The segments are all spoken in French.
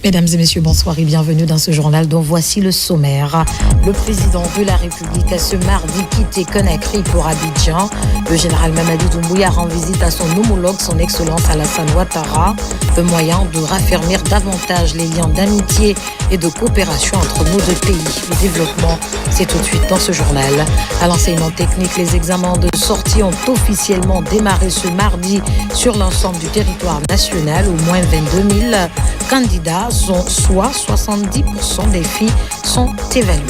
Mesdames et messieurs, bonsoir et bienvenue dans ce journal dont voici le sommaire. Le président de la République a ce mardi quitté Conakry pour Abidjan. Le général Mamadi Doumbouya rend visite à son homologue, son excellence Alassane Ouattara, un moyen de raffermir davantage les liens d'amitié et de coopération entre nos deux pays. Le développement, c'est tout de suite dans ce journal. À l'enseignement technique, les examens de sortie ont officiellement démarré ce mardi sur l'ensemble du territoire national. Au moins 22 000 candidats, soit 70% des filles, sont évaluées.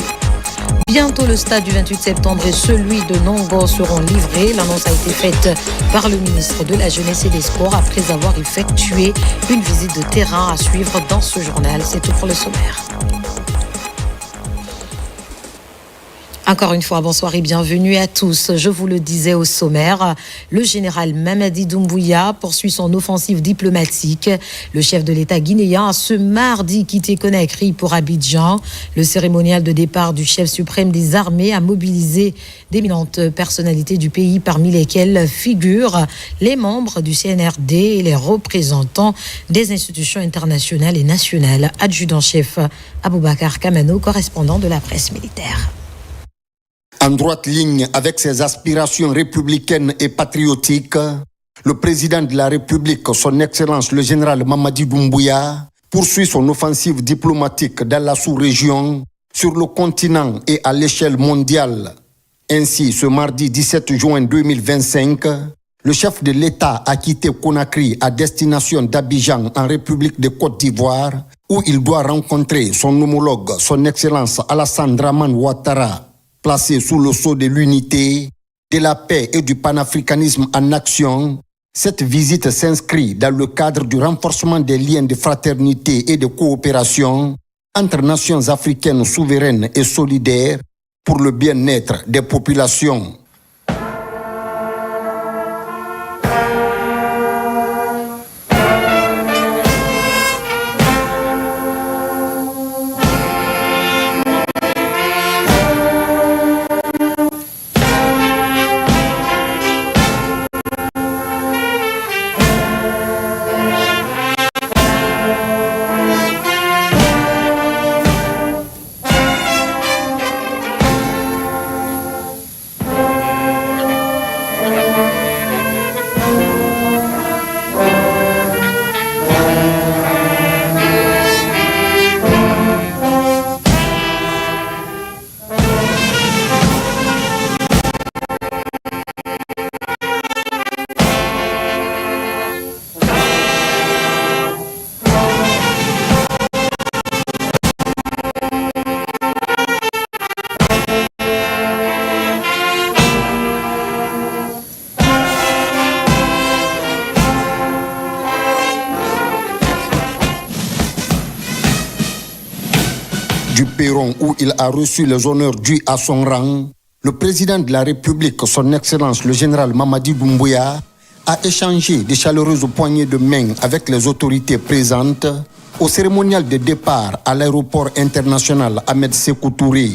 Bientôt, le stade du 28 septembre et celui de Nongo seront livrés. L'annonce a été faite par le ministre de la Jeunesse et des Sports après avoir effectué une visite de terrain à suivre dans ce journal. C'est tout pour le sommaire. Encore une fois, bonsoir et bienvenue à tous. Je vous le disais au sommaire, le général Mamadi Doumbouya poursuit son offensive diplomatique. Le chef de l'État guinéen a ce mardi quitté Conakry pour Abidjan. Le cérémonial de départ du chef suprême des armées a mobilisé d'éminentes personnalités du pays, parmi lesquelles figurent les membres du CNRD et les représentants des institutions internationales et nationales. Adjudant-chef Aboubakar Kamano, correspondant de la presse militaire. En droite ligne avec ses aspirations républicaines et patriotiques, le président de la République, son Excellence le général Mamadi Doumbouya, poursuit son offensive diplomatique dans la sous-région, sur le continent et à l'échelle mondiale. Ainsi, ce mardi 17 juin 2025, le chef de l'État a quitté Conakry à destination d'Abidjan en République de Côte d'Ivoire, où il doit rencontrer son homologue, son Excellence Alassane Dramane Ouattara, placé sous le sceau de l'unité, de la paix et du panafricanisme en action. Cette visite s'inscrit dans le cadre du renforcement des liens de fraternité et de coopération entre nations africaines souveraines et solidaires pour le bien-être des populations. Du perron où il a reçu les honneurs dus à son rang, le président de la République, son Excellence le général Mamadi Doumbouya, a échangé de chaleureuses poignées de main avec les autorités présentes au cérémonial de départ à l'aéroport international Ahmed Sékou Touré.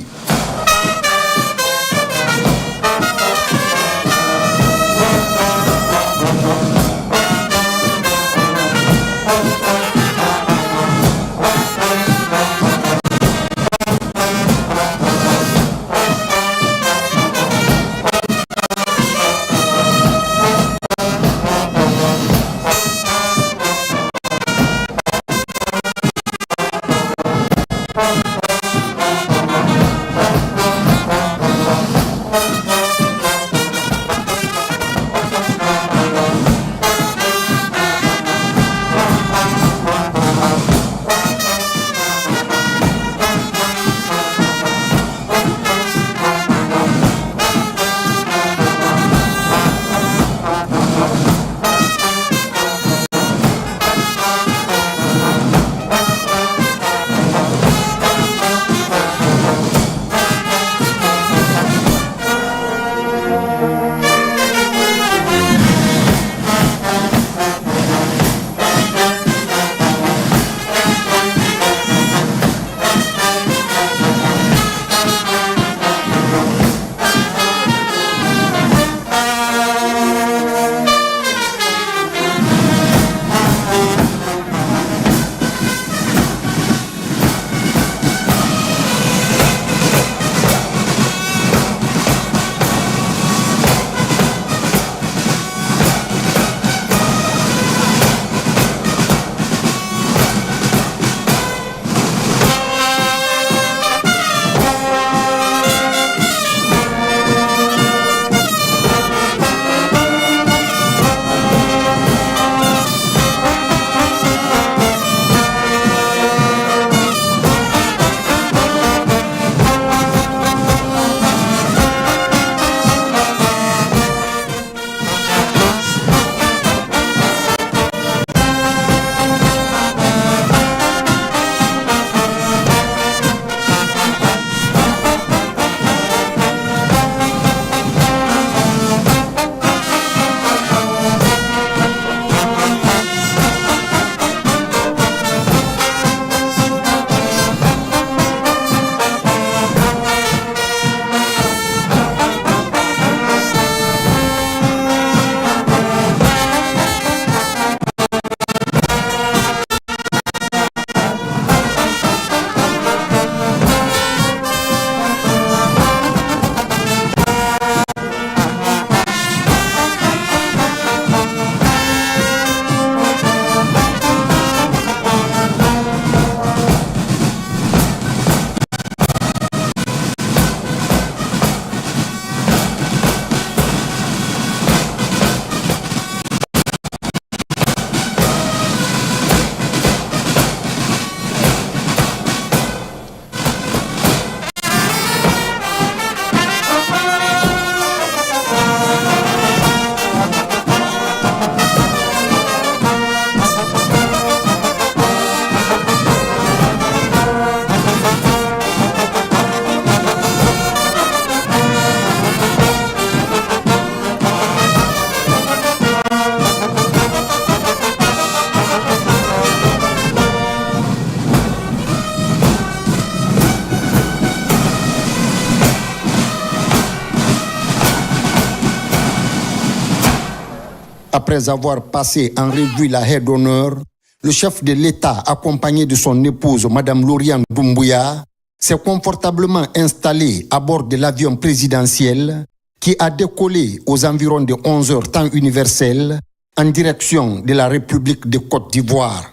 Après avoir passé en revue la haie d'honneur, le chef de l'État, accompagné de son épouse, Mme Lauriane Doumbouya, s'est confortablement installé à bord de l'avion présidentiel qui a décollé aux environs de 11 heures temps universel en direction de la République de Côte d'Ivoire.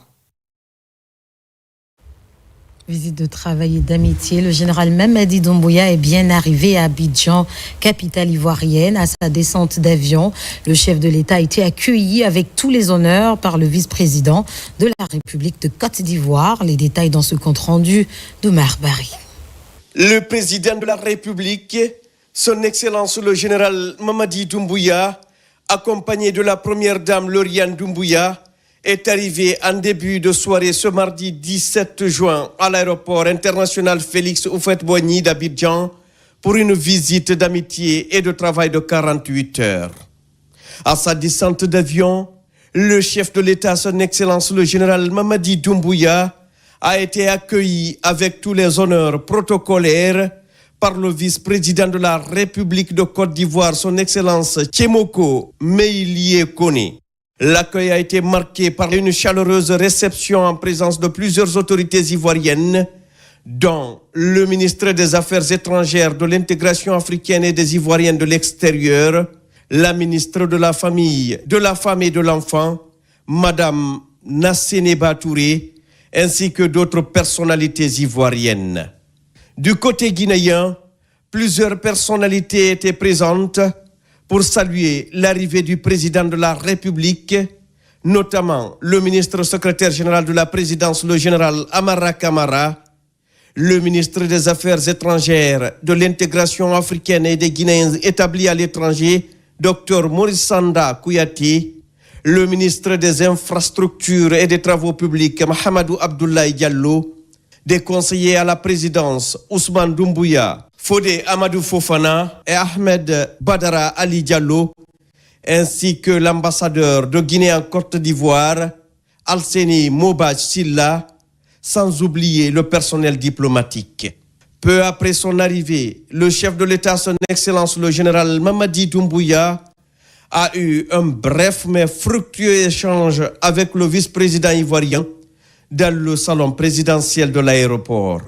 Visite de travail et d'amitié. Le général Mamadi Doumbouya est bien arrivé à Abidjan, capitale ivoirienne. À sa descente d'avion, le chef de l'État a été accueilli avec tous les honneurs par le vice-président de la République de Côte d'Ivoire. Les détails dans ce compte-rendu d'Omar Bari. Le président de la République, son Excellence le général Mamadi Doumbouya, accompagné de la première dame Lauriane Doumbouya, est arrivé en début de soirée ce mardi 17 juin à l'aéroport international Félix Houphouët-Boigny d'Abidjan pour une visite d'amitié et de travail de 48 heures. À sa descente d'avion, le chef de l'État, son Excellence le général Mamadi Doumbouya, a été accueilli avec tous les honneurs protocolaires par le vice-président de la République de Côte d'Ivoire, son Excellence Tchémoko Meïlie Koné. L'accueil a été marqué par une chaleureuse réception en présence de plusieurs autorités ivoiriennes, dont le ministre des Affaires étrangères, de l'intégration africaine et des Ivoiriens de l'extérieur, la ministre de la Famille, de la Femme et de l'Enfant, Madame Nassénéba Touré, ainsi que d'autres personnalités ivoiriennes. Du côté guinéen, plusieurs personnalités étaient présentes pour saluer l'arrivée du président de la République, notamment le ministre secrétaire général de la présidence, le général Amara Kamara, le ministre des Affaires étrangères, de l'intégration africaine et des Guinéens établis à l'étranger, Dr Maurice Sanda Kouyaté, le ministre des Infrastructures et des Travaux publics, Mahamadou Abdoulaye Diallo, des conseillers à la présidence, Ousmane Doumbouya, Fodé Amadou Fofana et Ahmed Badara Ali Diallo, ainsi que l'ambassadeur de Guinée en Côte d'Ivoire, Alseni Mobaj Silla, sans oublier le personnel diplomatique. Peu après son arrivée, le chef de l'État, son Excellence le général Mamadi Doumbouya, a eu un bref mais fructueux échange avec le vice-président ivoirien dans le salon présidentiel de l'aéroport.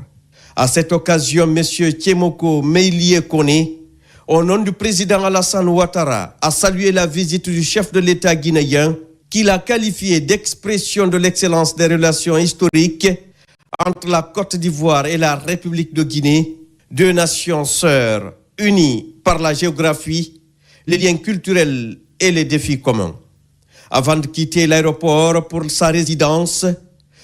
À cette occasion, M. Tchémoko Meïlie Koné, au nom du président Alassane Ouattara, a salué la visite du chef de l'État guinéen, qu'il a qualifié d'expression de l'excellence des relations historiques entre la Côte d'Ivoire et la République de Guinée, deux nations sœurs unies par la géographie, les liens culturels et les défis communs. Avant de quitter l'aéroport pour sa résidence,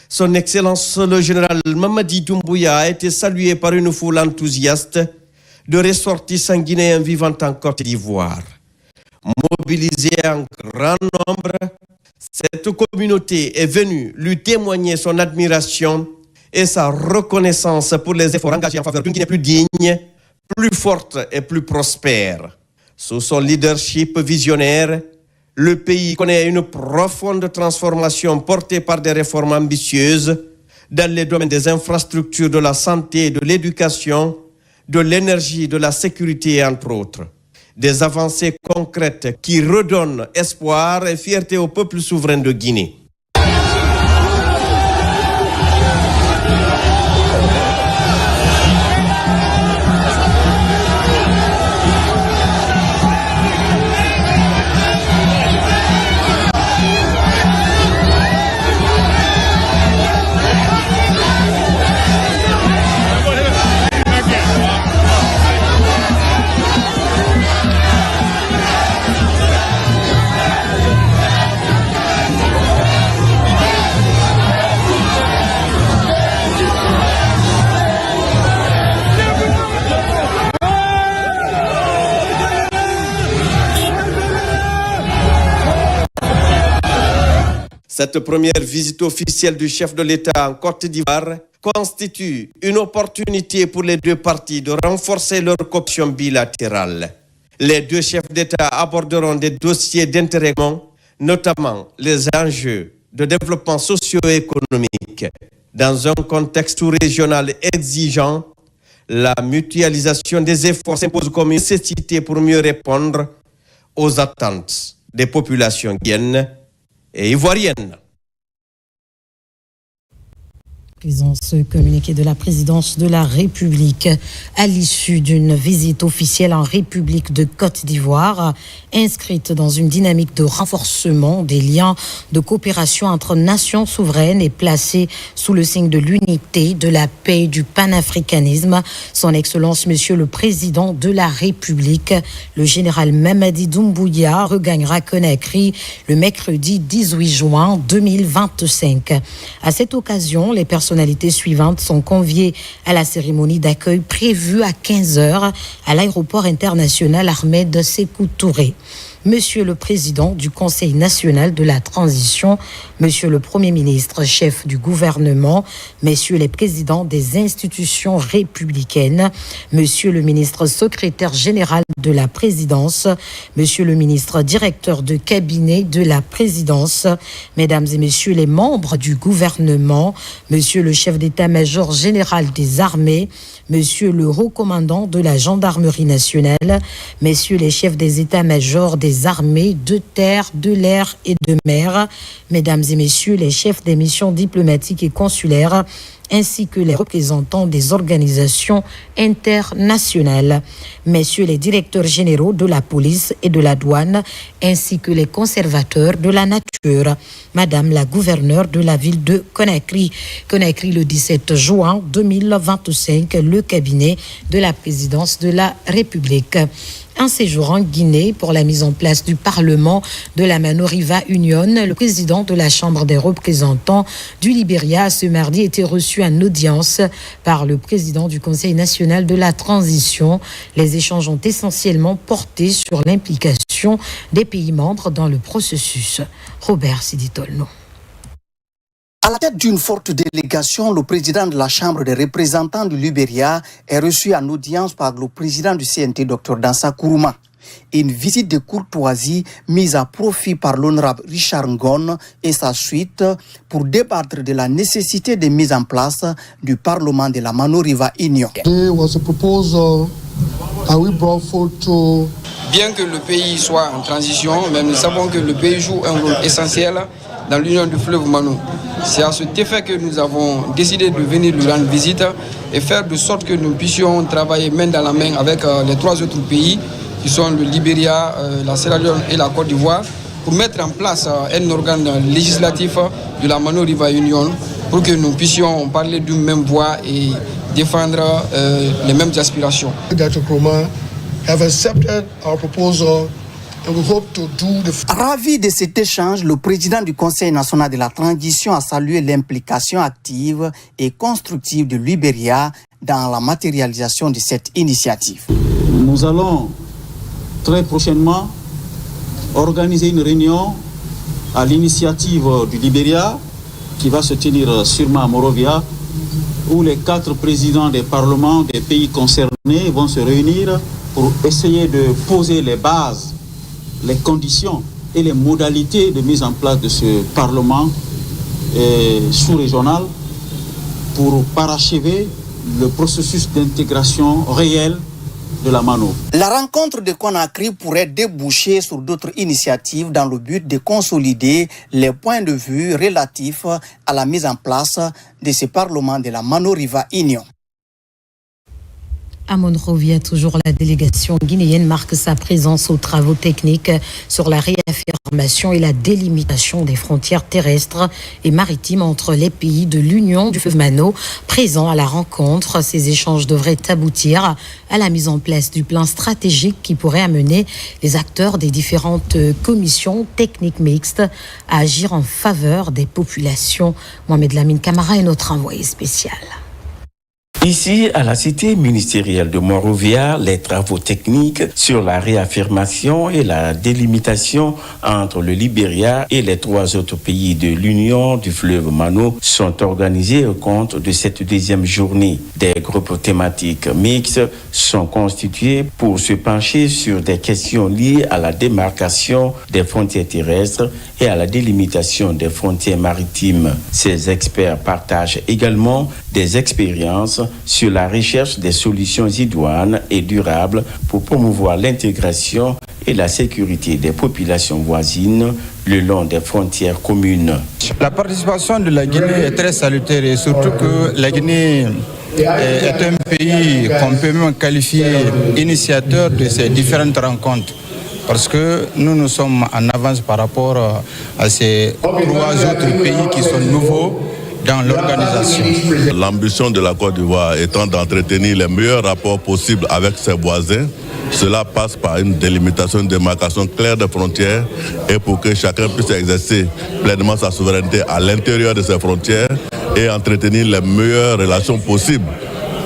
son Excellence le général Mamadi Doumbouya a été salué par une foule enthousiaste de ressortissants guinéens vivant en Côte d'Ivoire. Mobilisée en grand nombre, cette communauté est venue lui témoigner son admiration et sa reconnaissance pour les efforts engagés en faveur d'une Guinée plus digne, plus forte et plus prospère. Sous son leadership visionnaire, le pays connaît une profonde transformation portée par des réformes ambitieuses dans les domaines des infrastructures, de la santé, de l'éducation, de l'énergie, de la sécurité, entre autres. Des avancées concrètes qui redonnent espoir et fierté au peuple souverain de Guinée. Cette première visite officielle du chef de l'État en Côte d'Ivoire constitue une opportunité pour les deux parties de renforcer leur coopération bilatérale. Les deux chefs d'État aborderont des dossiers d'intérêt commun, notamment les enjeux de développement socio-économique. Dans un contexte régional exigeant, la mutualisation des efforts s'impose comme une nécessité pour mieux répondre aux attentes des populations guinéennes et ivoiriennes. Ce communiqué de la présidence de la République à l'issue d'une visite officielle en République de Côte d'Ivoire, inscrite dans une dynamique de renforcement des liens de coopération entre nations souveraines et placée sous le signe de l'unité, de la paix et du panafricanisme. Son Excellence, Monsieur le Président de la République, le général Mamadi Doumbouya, regagnera Conakry le mercredi 18 juin 2025. À cette occasion, les personnalités suivantes sont conviées à la cérémonie d'accueil prévue à 15h à l'aéroport international Ahmed Sékou Touré. Monsieur le Président du Conseil national de la transition, Monsieur le Premier ministre, chef du gouvernement, Messieurs les présidents des institutions républicaines, Monsieur le ministre secrétaire général de la présidence, Monsieur le ministre directeur de cabinet de la présidence, Mesdames et Messieurs les membres du gouvernement, Monsieur le chef d'état-major général des armées, Monsieur le haut commandant de la gendarmerie nationale, Messieurs les chefs des états-majors des armées de terre, de l'air et de mer, Mesdames et Messieurs les chefs des missions diplomatiques et consulaires, ainsi que les représentants des organisations internationales, Messieurs les directeurs généraux de la police et de la douane, ainsi que les conservateurs de la nature, Madame la gouverneure de la ville de Conakry. Conakry, le 17 juin 2025, le cabinet de la présidence de la République. Un séjour en Guinée pour la mise en place du Parlement de la Mano Riva Union. Le président de la Chambre des représentants du Libéria ce mardi était reçu en audience par le président du Conseil national de la transition. Les échanges ont essentiellement porté sur l'implication des pays membres dans le processus. Robert Siditolno. À la tête d'une forte délégation, le président de la Chambre des représentants du Libéria est reçu en audience par le président du CNT, Dr Dansa Kourouma. Une visite de courtoisie mise à profit par l'honorable Richard Ngon et sa suite pour débattre de la nécessité de mise en place du Parlement de la Mano Riva Union. Bien que le pays soit en transition, mais nous savons que le pays joue un rôle essentiel dans l'union du fleuve Mano. C'est à cet effet que nous avons décidé de venir lui rendre visite et faire de sorte que nous puissions travailler main dans la main avec les trois autres pays qui sont le Libéria, la Sierra Leone et la Côte d'Ivoire pour mettre en place un organe législatif de la Mano Riva Union pour que nous puissions parler d'une même voix et défendre les mêmes aspirations. Ravi de cet échange, le président du Conseil national de la transition a salué l'implication active et constructive de Libéria dans la matérialisation de cette initiative. Nous allons très prochainement organiser une réunion à l'initiative du Libéria qui va se tenir sûrement à Monrovia, où les 4 présidents des parlements des pays concernés vont se réunir pour essayer de poser les bases, les conditions et les modalités de mise en place de ce Parlement sous-régional pour parachever le processus d'intégration réelle de la Mano. La rencontre de Conakry pourrait déboucher sur d'autres initiatives dans le but de consolider les points de vue relatifs à la mise en place de ce Parlement de la Mano Riva Union. À Monrovia, toujours la délégation guinéenne marque sa présence aux travaux techniques sur la réaffirmation et la délimitation des frontières terrestres et maritimes entre les pays de l'Union du fleuve Mano. Présents à la rencontre, ces échanges devraient aboutir à la mise en place du plan stratégique qui pourrait amener les acteurs des différentes commissions techniques mixtes à agir en faveur des populations. Mohamed Lamine Camara est notre envoyé spécial. Ici, à la cité ministérielle de Monrovia, les travaux techniques sur la réaffirmation et la délimitation entre le Libéria et les 3 autres pays de l'Union du fleuve Mano sont organisés au compte de cette deuxième journée. Des groupes thématiques mixtes sont constitués pour se pencher sur des questions liées à la démarcation des frontières terrestres et à la délimitation des frontières maritimes. Ces experts partagent également des expériences sur la recherche des solutions idoines et durables pour promouvoir l'intégration et la sécurité des populations voisines le long des frontières communes. La participation de la Guinée est très salutaire et surtout que la Guinée est un pays qu'on peut même qualifier initiateur de ces différentes rencontres. Parce que nous sommes en avance par rapport à ces 3 autres pays qui sont nouveaux dans l'organisation. L'ambition de la Côte d'Ivoire étant d'entretenir les meilleurs rapports possibles avec ses voisins. Cela passe par une délimitation, une démarcation claire des frontières et pour que chacun puisse exercer pleinement sa souveraineté à l'intérieur de ses frontières et entretenir les meilleures relations possibles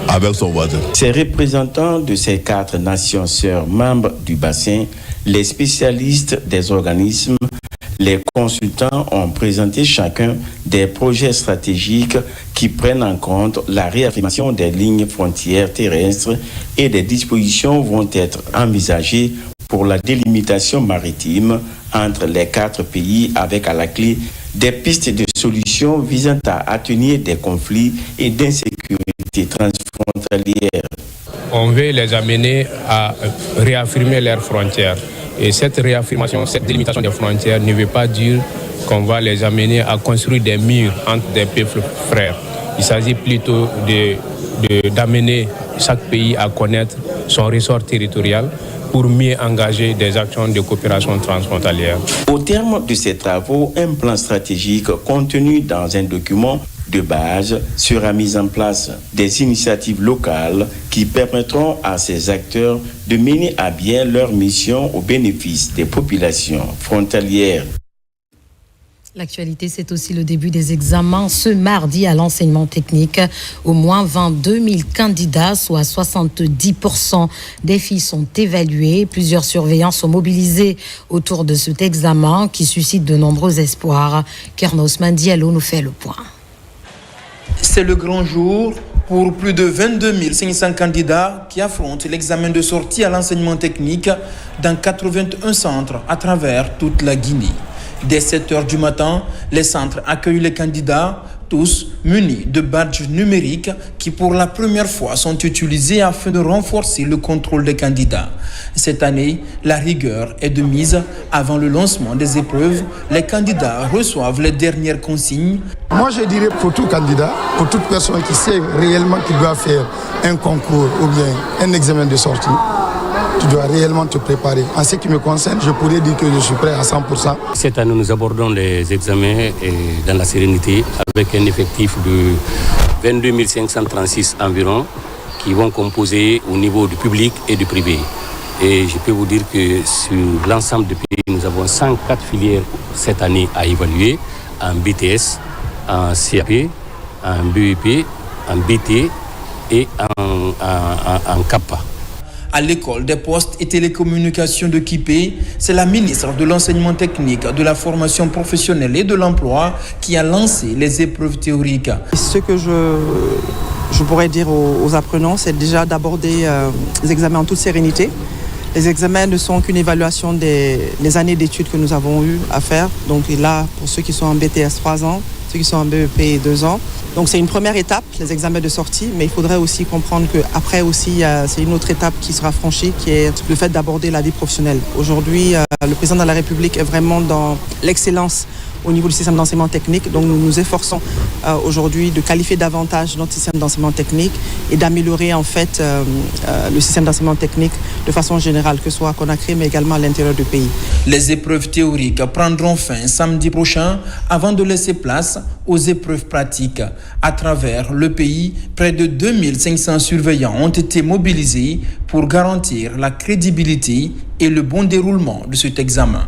avec son voisin. Ces représentants de ces 4 nations sœurs membres du bassin, les spécialistes des organismes, les consultants ont présenté chacun des projets stratégiques qui prennent en compte la réaffirmation des lignes frontières terrestres et des dispositions vont être envisagées pour la délimitation maritime entre les 4 pays avec à la clé des pistes de solutions visant à atténuer des conflits et d'insécurité transfrontalière. On veut les amener à réaffirmer leurs frontières. Et cette réaffirmation, cette délimitation des frontières ne veut pas dire qu'on va les amener à construire des murs entre des peuples frères. Il s'agit plutôt d'amener chaque pays à connaître son ressort territorial pour mieux engager des actions de coopération transfrontalière. Au terme de ces travaux, un plan stratégique contenu dans un document de base sera mise en place des initiatives locales qui permettront à ces acteurs de mener à bien leur mission au bénéfice des populations frontalières. L'actualité, c'est aussi le début des examens ce mardi à l'enseignement technique. Au moins 22 000 candidats, soit 70% des filles sont évaluées. Plusieurs surveillants sont mobilisés autour de cet examen qui suscite de nombreux espoirs. Kernos Mandialo nous fait le point. C'est le grand jour pour plus de 22 500 candidats qui affrontent l'examen de sortie à l'enseignement technique dans 81 centres à travers toute la Guinée. Dès 7 heures du matin, les centres accueillent les candidats, tous munis de badges numériques qui pour la première fois sont utilisés afin de renforcer le contrôle des candidats. Cette année, la rigueur est de mise. Avant le lancement des épreuves, les candidats reçoivent les dernières consignes. Moi, je dirais pour tout candidat, pour toute personne qui sait réellement qu'il doit faire un concours ou bien un examen de sortie, tu dois réellement te préparer. En ce qui me concerne, je pourrais dire que je suis prêt à 100%. Cette année, nous abordons les examens dans la sérénité avec un effectif de 22 536 environ qui vont composer au niveau du public et du privé. Et je peux vous dire que sur l'ensemble du pays, nous avons 104 filières cette année à évaluer en BTS, en CAP, en BEP, en BT et en CAPA. À l'école des postes et télécommunications de Kipé, c'est la ministre de l'enseignement technique, de la formation professionnelle et de l'emploi qui a lancé les épreuves théoriques. Ce que je pourrais dire aux apprenants, c'est déjà d'aborder les examens en toute sérénité. Les examens ne sont qu'une évaluation des années d'études que nous avons eu à faire. Donc là, pour ceux qui sont en BTS 3 ans, ceux qui sont en BEP 2 ans. Donc c'est une première étape, les examens de sortie, mais il faudrait aussi comprendre qu'après aussi, c'est une autre étape qui sera franchie, qui est le fait d'aborder la vie professionnelle. Aujourd'hui, le président de la République est vraiment dans l'excellence au niveau du système d'enseignement technique. Donc nous nous efforçons aujourd'hui de qualifier davantage notre système d'enseignement technique et d'améliorer en fait le système d'enseignement technique de façon générale, que ce soit à Conakry, mais également à l'intérieur du pays. Les épreuves théoriques prendront fin samedi prochain avant de laisser place aux épreuves pratiques. À travers le pays, près de 2500 surveillants ont été mobilisés pour garantir la crédibilité et le bon déroulement de cet examen.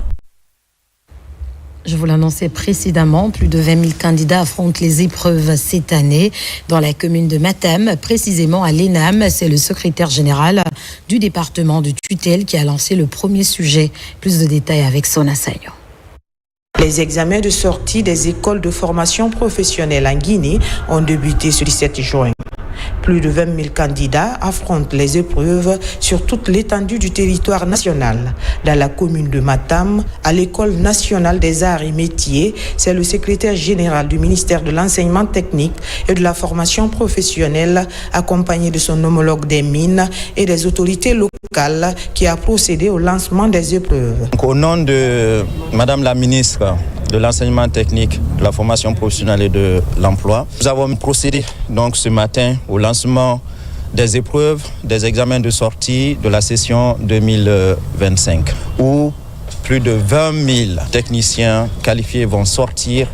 Je vous l'annonçais précédemment, plus de 20 000 candidats affrontent les épreuves cette année dans la commune de Matam, précisément à l'ENAM. C'est le secrétaire général du département de tutelle qui a lancé le premier sujet. Plus de détails avec Sona Sagno. Les examens de sortie des écoles de formation professionnelle en Guinée ont débuté ce 17 juin. Plus de 20 000 candidats affrontent les épreuves sur toute l'étendue du territoire national. Dans la commune de Matam, à l'École nationale des arts et métiers, c'est le secrétaire général du ministère de l'enseignement technique et de la formation professionnelle, accompagné de son homologue des mines et des autorités locales, qui a procédé au lancement des épreuves. Donc, au nom de Madame la ministre de l'enseignement technique, de la formation professionnelle et de l'emploi, nous avons procédé donc ce matin au lancement des épreuves, des examens de sortie de la session 2025, où plus de 20 000 techniciens qualifiés vont sortir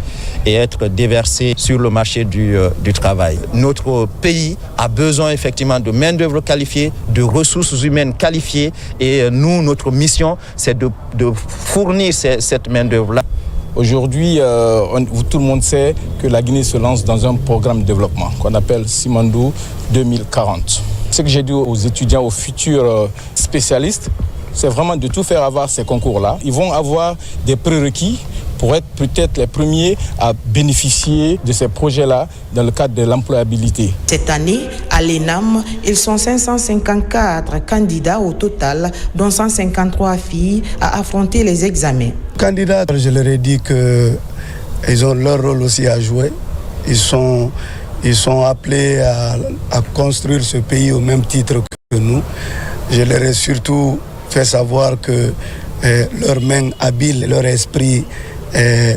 et être déversés sur le marché du travail. Notre pays a besoin effectivement de main-d'œuvre qualifiée, de ressources humaines qualifiées, et nous, notre mission, c'est de fournir cette main-d'œuvre-là. Aujourd'hui, tout le monde sait que la Guinée se lance dans un programme de développement qu'on appelle Simandou 2040. Ce que j'ai dit aux étudiants, aux futurs spécialistes, c'est vraiment de tout faire avoir ces concours-là. Ils vont avoir des prérequis pour être peut-être les premiers à bénéficier de ces projets-là dans le cadre de l'employabilité. Cette année, à l'ENAM, ils sont 554 candidats au total, dont 153 filles, à affronter les examens. Candidats, je leur ai dit qu'ils ont leur rôle aussi à jouer. Ils sont appelés à construire ce pays au même titre que nous. Je leur ai surtout fait savoir que leurs mains habiles, leur esprit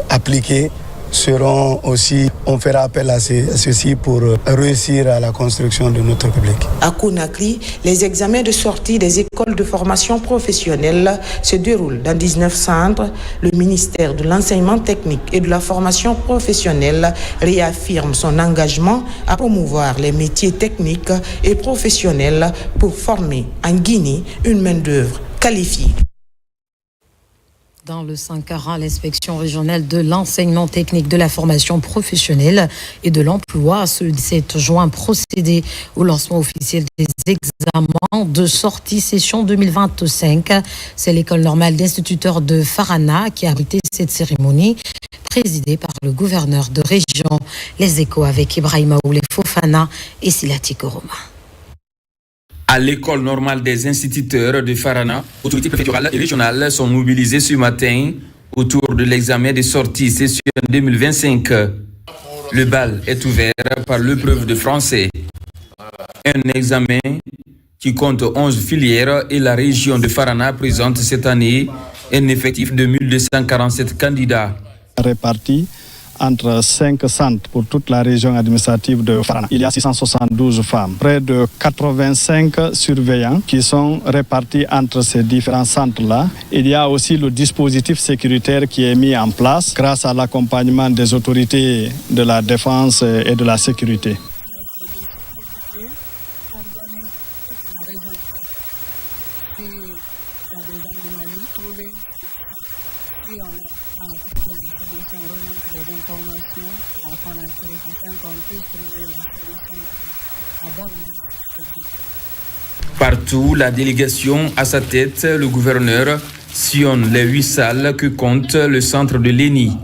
appliqué seront aussi, on fera appel à ceci pour réussir à la construction de notre public. À Conakry, les examens de sortie des écoles de formation professionnelle se déroulent dans 19 centres. Le ministère de l'enseignement technique et de la formation professionnelle réaffirme son engagement à promouvoir les métiers techniques et professionnels pour former en Guinée une main-d'œuvre qualifiée. Dans le Sankara, l'inspection régionale de l'enseignement technique, de la formation professionnelle et de l'emploi ce 17 juin procédé au lancement officiel des examens de sortie session 2025. C'est l'école normale d'instituteurs de Farana qui a abrité cette cérémonie, présidée par le gouverneur de région. Les Échos avec Ibrahima Oulé Fofana et Silati Koroma. À l'école normale des instituteurs de Farana, autorités préfectorales et régionales sont mobilisées ce matin autour de l'examen de sortie session 2025. Le bal est ouvert par l'épreuve de français. Un examen qui compte 11 filières et la région de Farana présente cette année un effectif de 1247 candidats. Répartis entre 5 centres pour toute la région administrative de Farana. Il y a 672 femmes, près de 85 surveillants qui sont répartis entre ces différents centres-là. Il y a aussi le dispositif sécuritaire qui est mis en place grâce à l'accompagnement des autorités de la défense et de la sécurité. Partout, la délégation à sa tête, le gouverneur sillonne les 8 salles que compte le centre de l'ENI.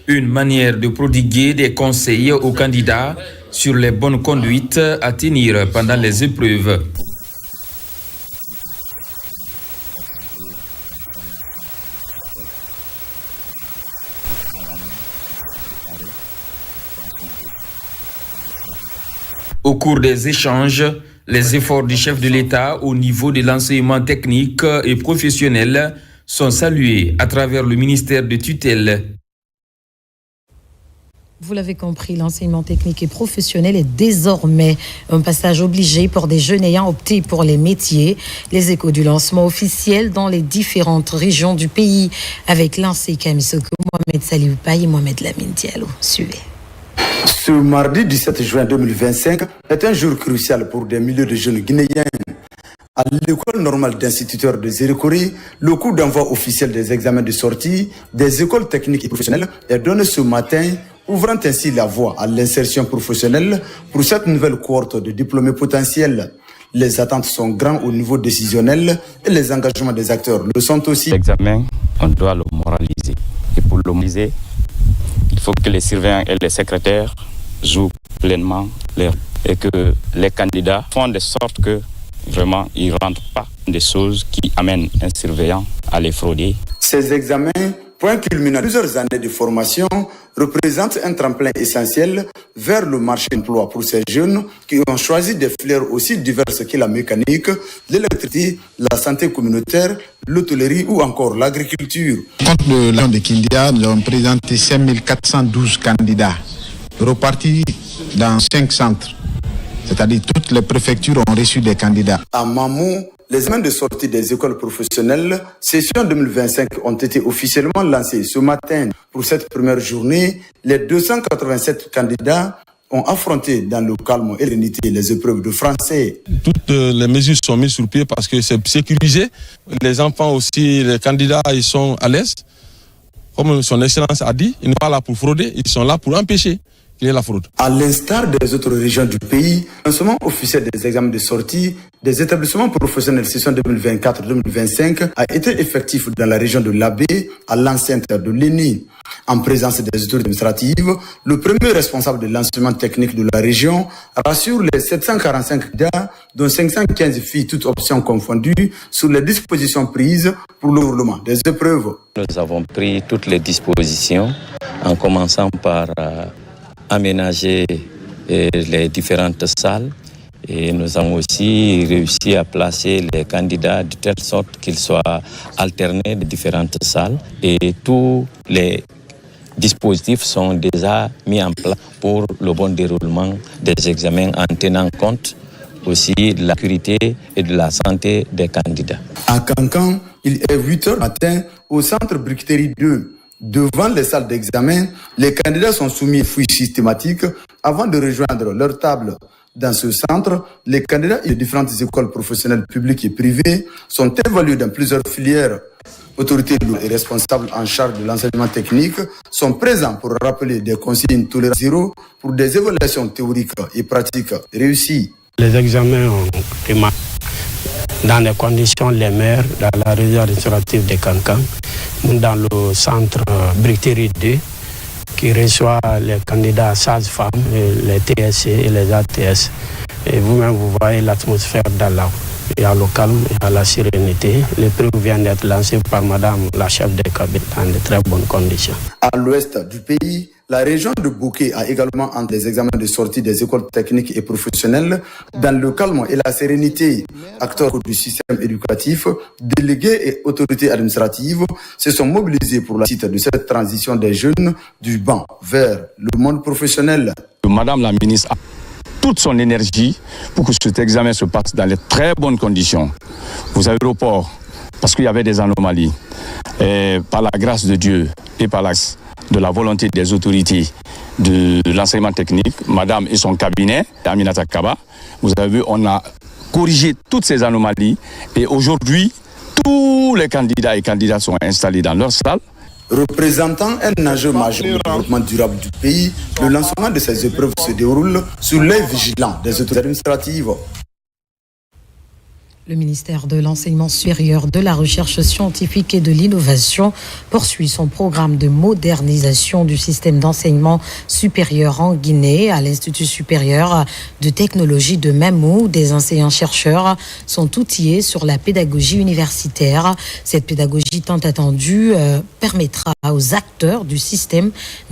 Une manière de prodiguer des conseils aux candidats sur les bonnes conduites à tenir pendant les épreuves. Au cours des échanges, les efforts du chef de l'État au niveau de l'enseignement technique et professionnel sont salués à travers le ministère de tutelle. Vous l'avez compris, l'enseignement technique et professionnel est désormais un passage obligé pour des jeunes ayant opté pour les métiers. Les échos du lancement officiel dans les différentes régions du pays avec Lancé Kamisoko, Mohamed Salioupaï et Mohamed Lamine Diallo. Suivez. Ce mardi 17 juin 2025 est un jour crucial pour des milliers de jeunes Guinéens. À l'école normale d'instituteurs de Zérekori, le coup d'envoi officiel des examens de sortie des écoles techniques et professionnelles est donné ce matin, ouvrant ainsi la voie à l'insertion professionnelle pour cette nouvelle cohorte de diplômés potentiels. Les attentes sont grandes au niveau décisionnel et les engagements des acteurs le sont aussi. L'examen, on doit le moraliser. Et pour le moraliser, il faut que les surveillants et les secrétaires jouent pleinement leur et que les candidats font de sorte que vraiment ils ne rentrent pas des choses qui amènent un surveillant à les frauder. Ces examens, point culminant plusieurs années de formation, représentent un tremplin essentiel vers le marché de l'emploi pour ces jeunes qui ont choisi des filières aussi diverses que la mécanique, l'électricité, la santé communautaire, l'hôtellerie ou encore l'agriculture. Compte de la région de Kindia, nous avons présenté 5412 candidats repartis dans 5 centres. C'est-à-dire toutes les préfectures ont reçu des candidats. À Mamou, les examens de sortie des écoles professionnelles, session 2025, ont été officiellement lancés ce matin. Pour cette première journée, les 287 candidats ont affronté dans le calme et l'unité les épreuves de français. Toutes les mesures sont mises sur pied parce que c'est sécurisé. Les enfants aussi, les candidats, ils sont à l'aise. Comme son Excellence a dit, ils ne sont pas là pour frauder, ils sont là pour empêcher qu'il y ait la fraude. À l'instar des autres régions du pays, le lancement officiel des examens de sortie des établissements professionnels session 2024-2025 a été effectif dans la région de l'Abbé, à l'enceinte de l'ENI. En présence des autorités administratives, le premier responsable de l'enseignement technique de la région rassure les 745 candidats, dont 515 filles, toutes options confondues, sur les dispositions prises pour le déroulement des épreuves. Nous avons pris toutes les dispositions, en commençant par aménager les différentes salles, et nous avons aussi réussi à placer les candidats de telle sorte qu'ils soient alternés de différentes salles, et tous les dispositifs sont déjà mis en place pour le bon déroulement des examens en tenant compte aussi de la sécurité et de la santé des candidats. À Cancan, il est 8h matin au centre Briqueterie 2. Devant les salles d'examen, les candidats sont soumis aux fouilles systématiques avant de rejoindre leur table. Dans ce centre, les candidats des différentes écoles professionnelles publiques et privées sont évalués dans plusieurs filières. Autorités et responsables en charge de l'enseignement technique sont présents pour rappeler des consignes tolérance zéro pour des évaluations théoriques et pratiques réussies. Les examens ont démarré dans les conditions les meilleures dans la région administrative de Cancan, dans le centre Briqueterie 2, qui reçoit les candidats sages-femmes, les TSC et les ATS. Et vous-même, vous voyez l'atmosphère dans la il y a le calme, il y a la sérénité. L'épreuve vient d'être lancée par Madame la chef de cabinet dans de très bonnes conditions. À l'ouest du pays, la région de Bouquet a également entre les examens de sortie des écoles techniques et professionnelles dans le calme et la sérénité. Acteurs du système éducatif, délégués et autorités administratives se sont mobilisés pour la suite de cette transition des jeunes du banc vers le monde professionnel. Madame la ministre a toute son énergie pour que cet examen se passe dans les très bonnes conditions. Vous avez l'aéroport, parce qu'il y avait des anomalies. Et par la grâce de Dieu et par de la volonté des autorités de l'enseignement technique, Madame et son cabinet, Aminata Kaba, vous avez vu, on a corrigé toutes ces anomalies et aujourd'hui, tous les candidats et candidates sont installés dans leur salle. Représentant un enjeu majeur du développement durable du pays, le lancement de ces épreuves se déroule sous l'œil vigilant des autorités administratives. Le ministère de l'Enseignement supérieur, de la Recherche scientifique et de l'Innovation poursuit son programme de modernisation du système d'enseignement supérieur en Guinée. À l'Institut supérieur de technologie de Mamou, des enseignants-chercheurs sont outillés sur la pédagogie universitaire. Cette pédagogie tant attendue permettra aux acteurs du système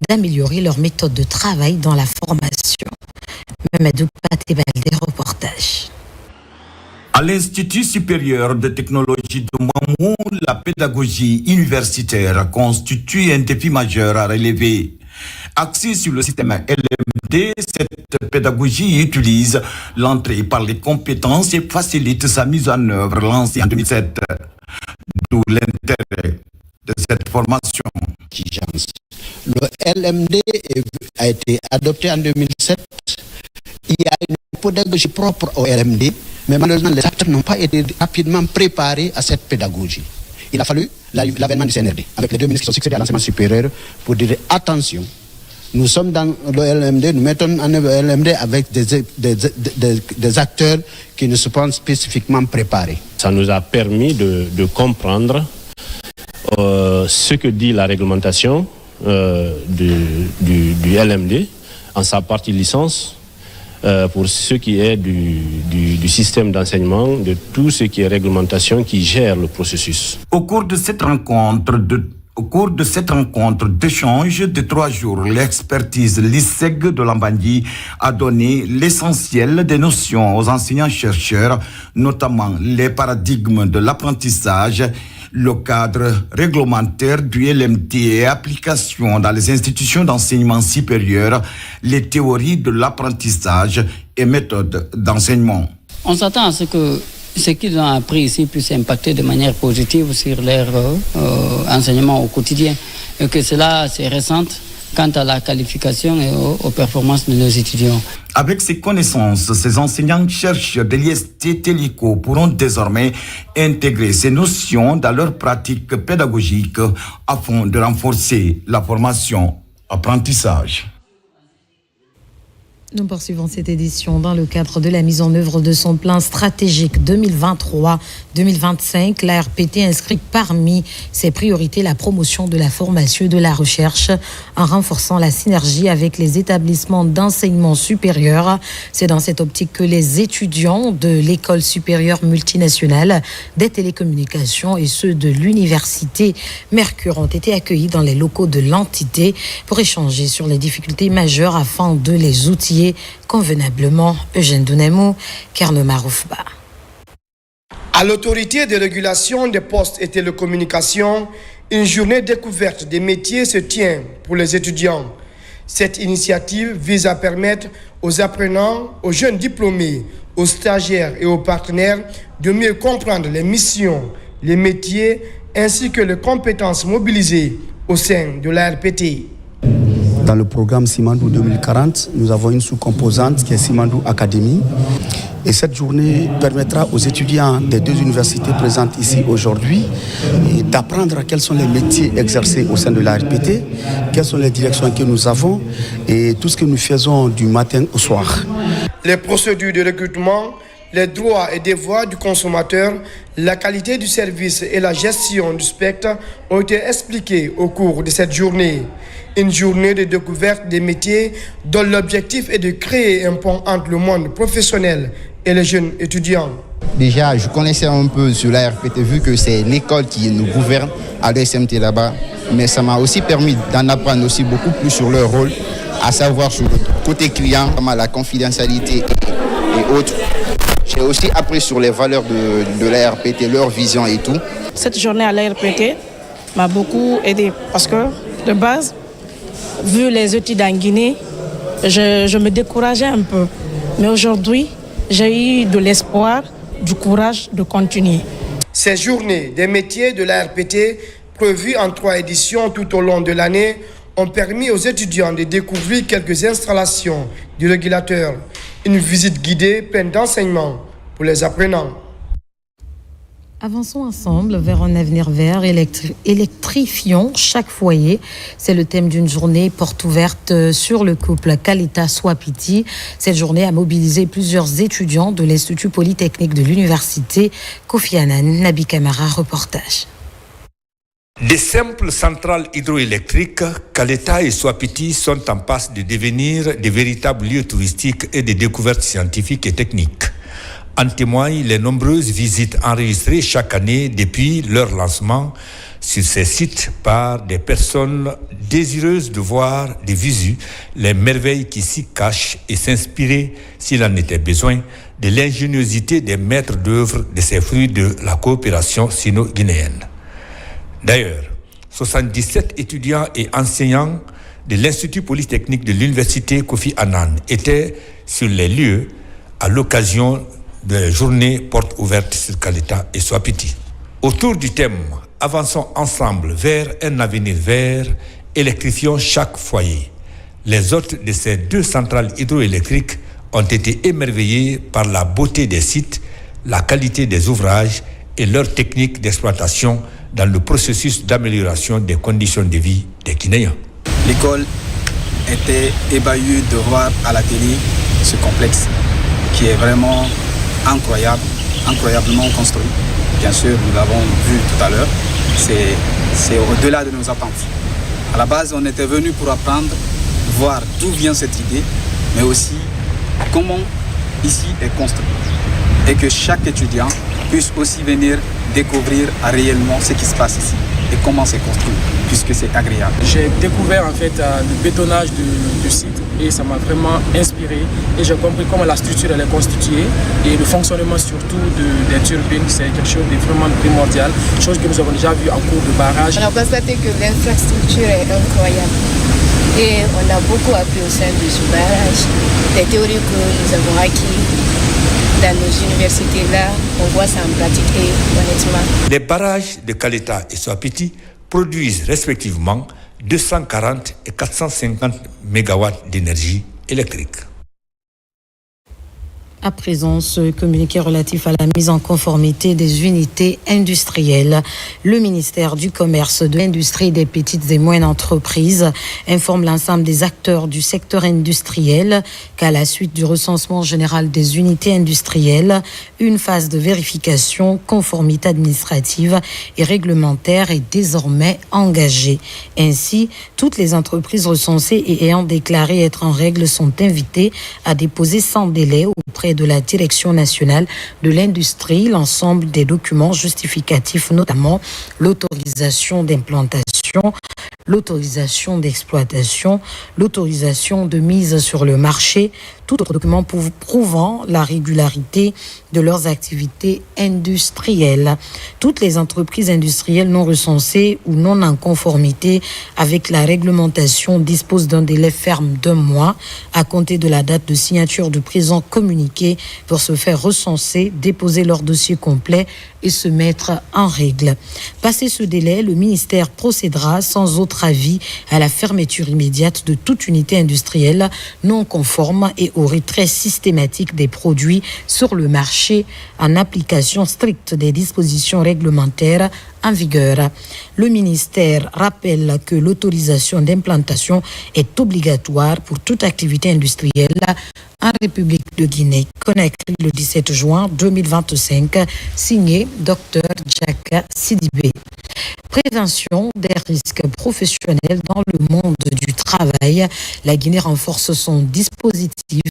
d'améliorer leur méthode de travail dans la formation. Mamadou Paté-Baldé, reportage. À l'Institut supérieur de technologie de Mamou, la pédagogie universitaire constitue un défi majeur à relever. Axée sur le système LMD, cette pédagogie utilise l'entrée par les compétences et facilite sa mise en œuvre lancée en 2007. D'où l'intérêt de cette formation. Le LMD a été adopté en 2007. Il y a une pédagogie propre au LMD, mais malheureusement les acteurs n'ont pas été rapidement préparés à cette pédagogie. Il a fallu l'avènement du CNRD, avec les deux ministres qui sont succédés à l'enseignement supérieur, pour dire attention, nous sommes dans le LMD, nous mettons en œuvre le LMD avec des acteurs qui ne sont pas spécifiquement préparés. Ça nous a permis de comprendre ce que dit la réglementation du LMD en sa partie licence, pour ce qui est du système d'enseignement, de tout ce qui est réglementation qui gère le processus. Au cours de cette rencontre d'échange de 3 jours, l'expertise l'ISEG de Lambangui a donné l'essentiel des notions aux enseignants-chercheurs, notamment les paradigmes de l'apprentissage, le cadre réglementaire du LMT et application dans les institutions d'enseignement supérieur, les théories de l'apprentissage et méthodes d'enseignement. On s'attend à ce que ce qu'ils ont appris ici puisse impacter de manière positive sur leur enseignement au quotidien et que cela c'est récent quant à la qualification et aux performances de nos étudiants. Avec ces connaissances, ces enseignants-chercheurs de l'IST Téléco pourront désormais intégrer ces notions dans leur pratique pédagogique afin de renforcer la formation apprentissage. Nous poursuivons cette édition dans le cadre de la mise en œuvre de son plan stratégique 2023-2025. La RPT inscrit parmi ses priorités la promotion de la formation et de la recherche en renforçant la synergie avec les établissements d'enseignement supérieur. C'est dans cette optique que les étudiants de l'école supérieure multinationale des télécommunications et ceux de l'université Mercure ont été accueillis dans les locaux de l'entité pour échanger sur les difficultés majeures afin de les outiller convenablement. Eugène Dounemou, Kerno Maroufba. À l'autorité de régulation des postes et télécommunications, une journée découverte des métiers se tient pour les étudiants. Cette initiative vise à permettre aux apprenants, aux jeunes diplômés, aux stagiaires et aux partenaires de mieux comprendre les missions, les métiers ainsi que les compétences mobilisées au sein de la RPT. Dans le programme Simandou 2040, nous avons une sous-composante qui est Simandou Academy. Et cette journée permettra aux étudiants des 2 universités présentes ici aujourd'hui d'apprendre quels sont les métiers exercés au sein de la RPT, quelles sont les directions que nous avons et tout ce que nous faisons du matin au soir. Les procédures de recrutement, les droits et devoirs du consommateur, la qualité du service et la gestion du spectre ont été expliqués au cours de cette journée. Une journée de découverte des métiers dont l'objectif est de créer un pont entre le monde professionnel et les jeunes étudiants. Déjà, je connaissais un peu sur la RPT vu que c'est l'école qui nous gouverne à l'ESMT là-bas. Mais ça m'a aussi permis d'en apprendre aussi beaucoup plus sur leur rôle, à savoir sur le côté client, comment la confidentialité et autres. J'ai aussi appris sur les valeurs de la RPT, leur vision et tout. Cette journée à la RPT m'a beaucoup aidé parce que de base, vu les études en Guinée, je me décourageais un peu. Mais aujourd'hui, j'ai eu de l'espoir, du courage de continuer. Ces journées des métiers de la RPT, prévues en 3 éditions tout au long de l'année, ont permis aux étudiants de découvrir quelques installations du régulateur. Une visite guidée pleine d'enseignements pour les apprenants. Avançons ensemble vers un avenir vert, électrifions chaque foyer. C'est le thème d'une journée porte ouverte sur le couple Kaleta-Swapiti. Cette journée a mobilisé plusieurs étudiants de l'Institut Polytechnique de l'Université. Kofi Annan, Nabi Kamara, reportage. Des simples centrales hydroélectriques, Kaleta et Swapiti sont en passe de devenir de véritables lieux touristiques et de découvertes scientifiques et techniques. En témoignent les nombreuses visites enregistrées chaque année depuis leur lancement sur ces sites par des personnes désireuses de voir de visu les merveilles qui s'y cachent et s'inspirer, s'il en était besoin, de l'ingéniosité des maîtres d'œuvre de ces fruits de la coopération sino-guinéenne. D'ailleurs, 77 étudiants et enseignants de l'Institut Polytechnique de l'Université Kofi Annan étaient sur les lieux à l'occasion de la journée porte ouverte sur Kaleta et Swapiti. Autour du thème « Avançons ensemble vers un avenir vert, électrifions chaque foyer », les hôtes de ces 2 centrales hydroélectriques ont été émerveillés par la beauté des sites, la qualité des ouvrages et leur technique d'exploitation dans le processus d'amélioration des conditions de vie des Guinéens. L'école était ébahie de voir à la télé ce complexe qui est vraiment incroyablement construit. Bien sûr, nous l'avons vu tout à l'heure, c'est au-delà de nos attentes. À la base, on était venu pour apprendre, voir d'où vient cette idée, mais aussi comment ici est construit. Et que chaque étudiant puisse aussi venir découvrir réellement ce qui se passe ici et comment c'est construit, puisque c'est agréable. J'ai découvert en fait le bétonnage du site et ça m'a vraiment inspiré et j'ai compris comment la structure elle est constituée et le fonctionnement surtout des turbines, c'est quelque chose de vraiment primordial, chose que nous avons déjà vu en cours de barrage. On a constaté que l'infrastructure est incroyable et on a beaucoup appris au sein de ce barrage, des théories que nous avons acquis dans nos universités-là, on voit ça en pratique et honnêtement. Les barrages de Kaleta et Soapiti produisent respectivement 240 et 450 MW d'énergie électrique. À présent, ce communiqué relatif à la mise en conformité des unités industrielles. Le ministère du Commerce, de l'Industrie et des petites et moyennes entreprises informe l'ensemble des acteurs du secteur industriel qu'à la suite du recensement général des unités industrielles, une phase de vérification, conformité administrative et réglementaire est désormais engagée. Ainsi, toutes les entreprises recensées et ayant déclaré être en règle sont invitées à déposer sans délai auprès de la Direction nationale de l'industrie l'ensemble des documents justificatifs, notamment l'autorisation d'implantation, l'autorisation d'exploitation, l'autorisation de mise sur le marché, tout autre document prouvant la régularité de leurs activités industrielles. Toutes les entreprises industrielles non recensées ou non en conformité avec la réglementation disposent d'un délai ferme d'1 mois à compter de la date de signature du présent communiqué pour se faire recenser, déposer leur dossier complet et se mettre en règle. Passé ce délai, le ministère procédera sans autre avis à la fermeture immédiate de toute unité industrielle non conforme et au retrait systématique des produits sur le marché en application stricte des dispositions réglementaires en vigueur. Le ministère rappelle que l'autorisation d'implantation est obligatoire pour toute activité industrielle en République de Guinée. Conakry le 17 juin 2025, signé Dr Djaka Sidibé. Prévention des risques professionnels dans le monde du travail. La Guinée renforce son dispositif.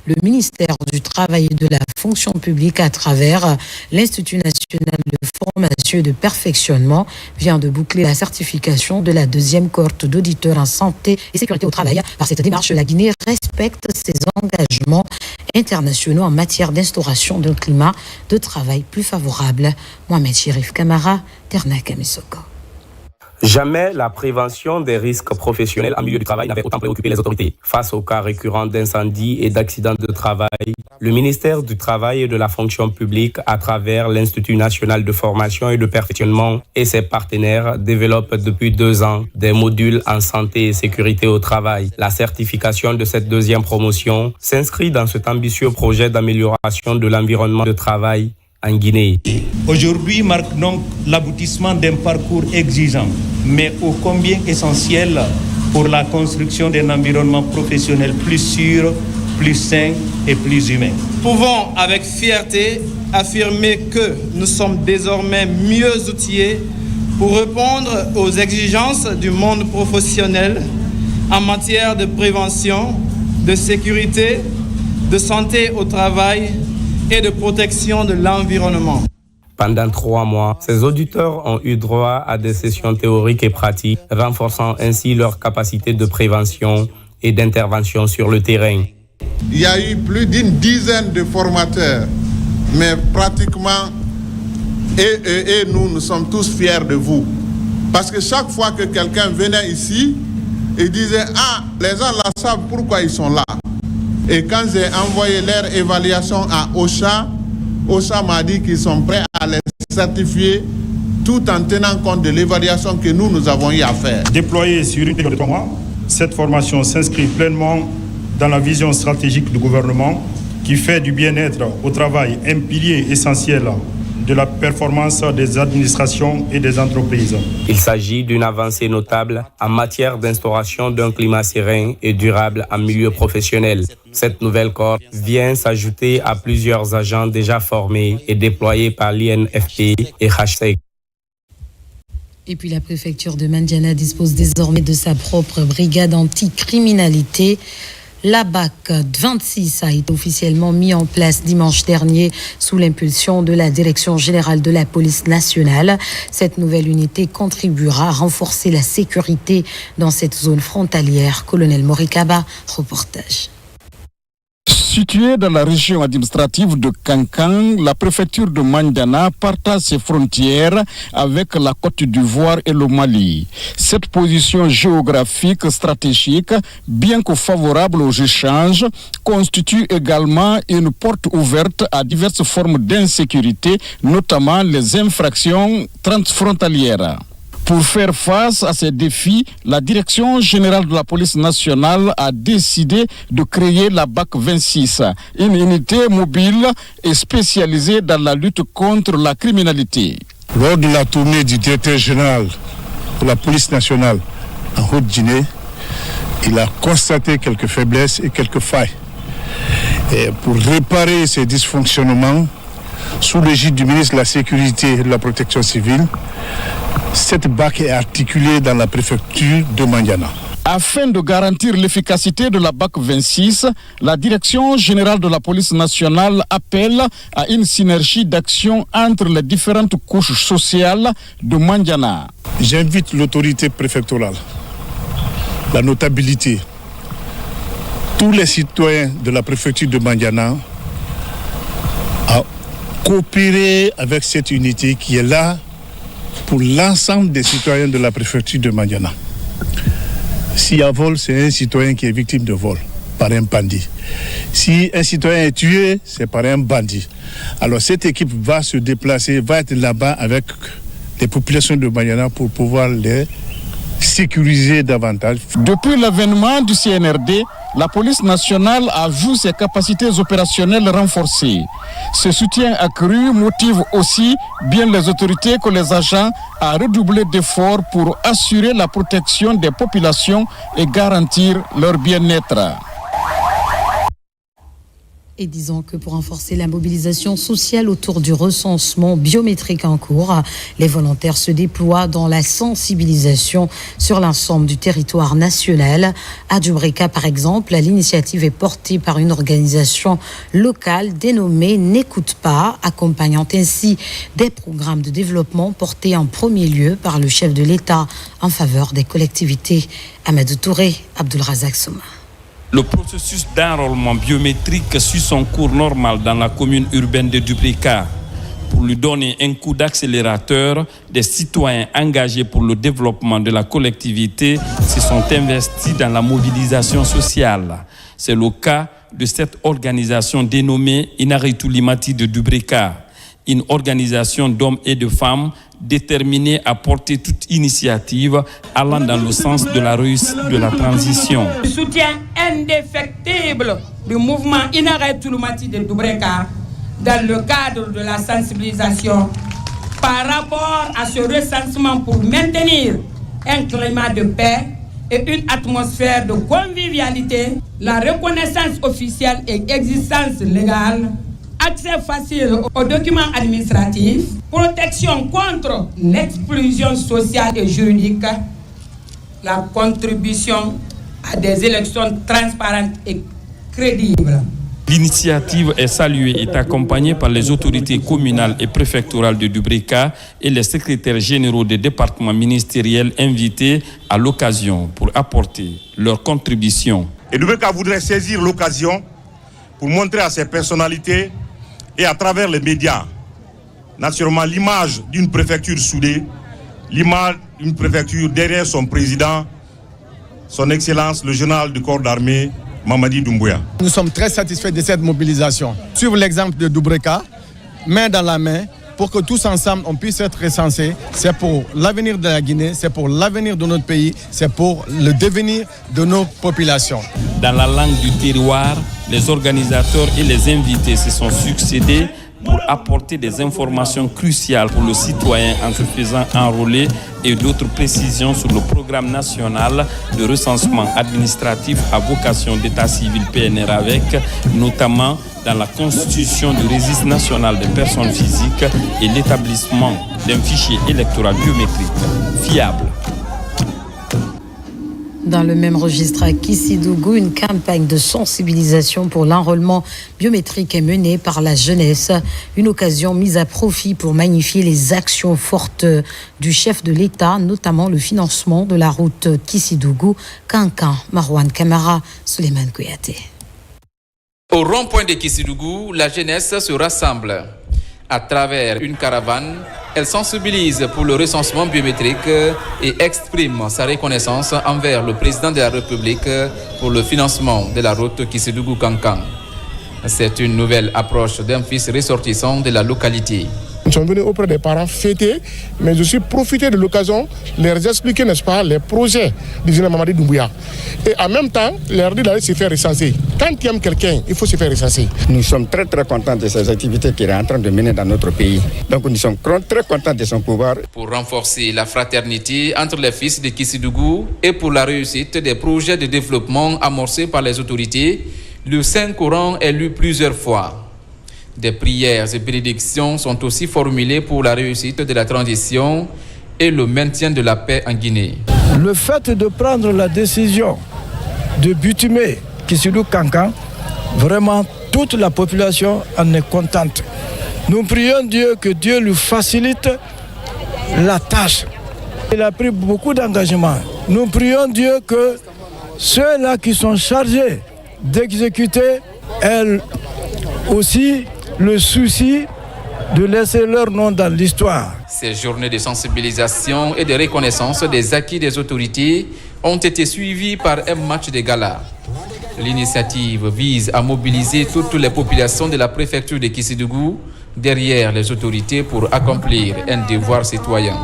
Le ministère du Travail et de la Fonction publique, à travers l'Institut national de formation et de perfectionnement, vient de boucler la certification de la 2e cohorte d'auditeurs en santé et sécurité au travail. Par cette démarche, la Guinée respecte ses engagements internationaux en matière d'instauration d'un climat de travail plus favorable. Mohamed Chérif Camara, Ternak Amisoko. Jamais la prévention des risques professionnels en milieu du travail n'avait autant préoccupé les autorités. Face aux cas récurrents d'incendies et d'accidents de travail, le ministère du Travail et de la Fonction publique, à travers l'Institut national de formation et de perfectionnement et ses partenaires, développent depuis 2 ans des modules en santé et sécurité au travail. La certification de cette 2e promotion s'inscrit dans cet ambitieux projet d'amélioration de l'environnement de travail en Guinée. Aujourd'hui marque donc l'aboutissement d'un parcours exigeant, mais ô combien essentiel pour la construction d'un environnement professionnel plus sûr, plus sain et plus humain. Pouvons avec fierté affirmer que nous sommes désormais mieux outillés pour répondre aux exigences du monde professionnel en matière de prévention, de sécurité, de santé au travail et de protection de l'environnement. Pendant 3 mois, ces auditeurs ont eu droit à des sessions théoriques et pratiques, renforçant ainsi leur capacité de prévention et d'intervention sur le terrain. Il y a eu plus d'une dizaine de formateurs, mais pratiquement, et nous sommes tous fiers de vous. Parce que chaque fois que quelqu'un venait ici, il disait « Ah, les gens là savent pourquoi ils sont là ». Et quand j'ai envoyé leur évaluation à OCHA, OCHA m'a dit qu'ils sont prêts à les certifier tout en tenant compte de l'évaluation que nous avons eu à faire. Déployée sur une période de 3 mois, cette formation s'inscrit pleinement dans la vision stratégique du gouvernement qui fait du bien-être au travail un pilier essentiel de la performance des administrations et des entreprises. Il s'agit d'une avancée notable en matière d'instauration d'un climat serein et durable en milieu professionnel. Cette nouvelle cohorte vient s'ajouter à plusieurs agents déjà formés et déployés par l'INFP et HSEC. Et puis la préfecture de Mandiana dispose désormais de sa propre brigade anticriminalité. La BAC 26 a été officiellement mis en place dimanche dernier sous l'impulsion de la Direction générale de la police nationale. Cette nouvelle unité contribuera à renforcer la sécurité dans cette zone frontalière. Colonel Morikaba, reportage. Située dans la région administrative de Kankan, la préfecture de Mandiana partage ses frontières avec la Côte d'Ivoire et le Mali. Cette position géographique stratégique, bien que favorable aux échanges, constitue également une porte ouverte à diverses formes d'insécurité, notamment les infractions transfrontalières. Pour faire face à ces défis, la Direction générale de la police nationale a décidé de créer la BAC 26, une unité mobile et spécialisée dans la lutte contre la criminalité. Lors de la tournée du directeur général de la police nationale en Haute-Guinée, il a constaté quelques faiblesses et quelques failles. Et pour réparer ces dysfonctionnements, sous l'égide du ministre de la Sécurité et de la Protection civile, cette BAC est articulée dans la préfecture de Mandiana. Afin de garantir l'efficacité de la BAC 26, la Direction générale de la police nationale appelle à une synergie d'action entre les différentes couches sociales de Mandiana. J'invite l'autorité préfectorale, la notabilité, tous les citoyens de la préfecture de Mandiana à coopérer avec cette unité qui est là pour l'ensemble des citoyens de la préfecture de Mandiana. S'il y a vol, c'est un citoyen qui est victime de vol par un bandit. Si un citoyen est tué, c'est par un bandit. Alors cette équipe va se déplacer, va être là-bas avec les populations de Mandiana pour pouvoir les sécuriser davantage. Depuis l'avènement du CNRD, la police nationale a vu ses capacités opérationnelles renforcées. Ce soutien accru motive aussi bien les autorités que les agents à redoubler d'efforts pour assurer la protection des populations et garantir leur bien-être. Et disons que pour renforcer la mobilisation sociale autour du recensement biométrique en cours, les volontaires se déploient dans la sensibilisation sur l'ensemble du territoire national. À Djubreka, par exemple, l'initiative est portée par une organisation locale dénommée N'écoute pas, accompagnant ainsi des programmes de développement portés en premier lieu par le chef de l'État en faveur des collectivités. Amadou Touré, Abdulrazak Souma. Le processus d'enrôlement biométrique suit son cours normal dans la commune urbaine de Djubreka. Pour lui donner un coup d'accélérateur, des citoyens engagés pour le développement de la collectivité se sont investis dans la mobilisation sociale. C'est le cas de cette organisation dénommée Inaritu Limati de Djubreka, une organisation d'hommes et de femmes déterminés à porter toute initiative allant dans le sens de la réussite de la transition. Le soutien indéfectible du mouvement Inaritu Limati de Djubreka dans le cadre de la sensibilisation par rapport à ce recensement pour maintenir un climat de paix et une atmosphère de convivialité, la reconnaissance officielle et existence légale, accès facile aux documents administratifs, protection contre l'exclusion sociale et juridique, la contribution à des élections transparentes et crédibles. L'initiative est saluée et accompagnée par les autorités communales et préfectorales de Djubreka et les secrétaires généraux des départements ministériels invités à l'occasion pour apporter leur contribution. Et Djubreka voudrait saisir l'occasion pour montrer à ses personnalités et à travers les médias, naturellement, l'image d'une préfecture soudée, l'image d'une préfecture derrière son président, son Excellence, le général du corps d'armée, Mamadi Doumbouya. Nous sommes très satisfaits de cette mobilisation. Suivre l'exemple de Djubreka, main dans la main, pour que tous ensemble on puisse être recensés. C'est pour l'avenir de la Guinée, c'est pour l'avenir de notre pays, c'est pour le devenir de nos populations. Dans la langue du terroir, les organisateurs et les invités se sont succédés pour apporter des informations cruciales pour le citoyen en se faisant enrôler et d'autres précisions sur le programme national de recensement administratif à vocation d'état civil PNR avec, notamment dans la constitution du registre national des personnes physiques et l'établissement d'un fichier électoral biométrique fiable. Dans le même registre à Kissidougou, une campagne de sensibilisation pour l'enrôlement biométrique est menée par la jeunesse. Une occasion mise à profit pour magnifier les actions fortes du chef de l'État, notamment le financement de la route Kissidougou-Kankan. Marwan Kamara, Suleiman Kouyaté. Au rond-point de Kissidougou, la jeunesse se rassemble. À travers une caravane, elle sensibilise pour le recensement biométrique et exprime sa reconnaissance envers le président de la République pour le financement de la route Kissidougou-Kankan. C'est une nouvelle approche d'un fils ressortissant de la localité. Nous sommes venus auprès des parents fêter, mais je suis profité de l'occasion de leur expliquer, n'est-ce pas, les projets du général Mamadi Doumbouya. Et en même temps, leur dire d'aller se faire recenser. Quand tu aimes quelqu'un, il faut se faire recenser. Nous sommes très contents de ces activités qu'il est en train de mener dans notre pays. Donc nous sommes très contents de son pouvoir. Pour renforcer la fraternité entre les fils de Kissidougou et pour la réussite des projets de développement amorcés par les autorités, le Saint-Coran est lu plusieurs fois. Des prières et bénédictions sont aussi formulées pour la réussite de la transition et le maintien de la paix en Guinée. Le fait de prendre la décision de bitumer Kissidougou-Kankan, vraiment toute la population en est contente. Nous prions Dieu que Dieu lui facilite la tâche. Il a pris beaucoup d'engagement. Nous prions Dieu que ceux-là qui sont chargés d'exécuter aient aussi le souci de laisser leur nom dans l'histoire. Ces journées de sensibilisation et de reconnaissance des acquis des autorités ont été suivies par un match de gala. L'initiative vise à mobiliser toutes les populations de la préfecture de Kissidougou derrière les autorités pour accomplir un devoir citoyen.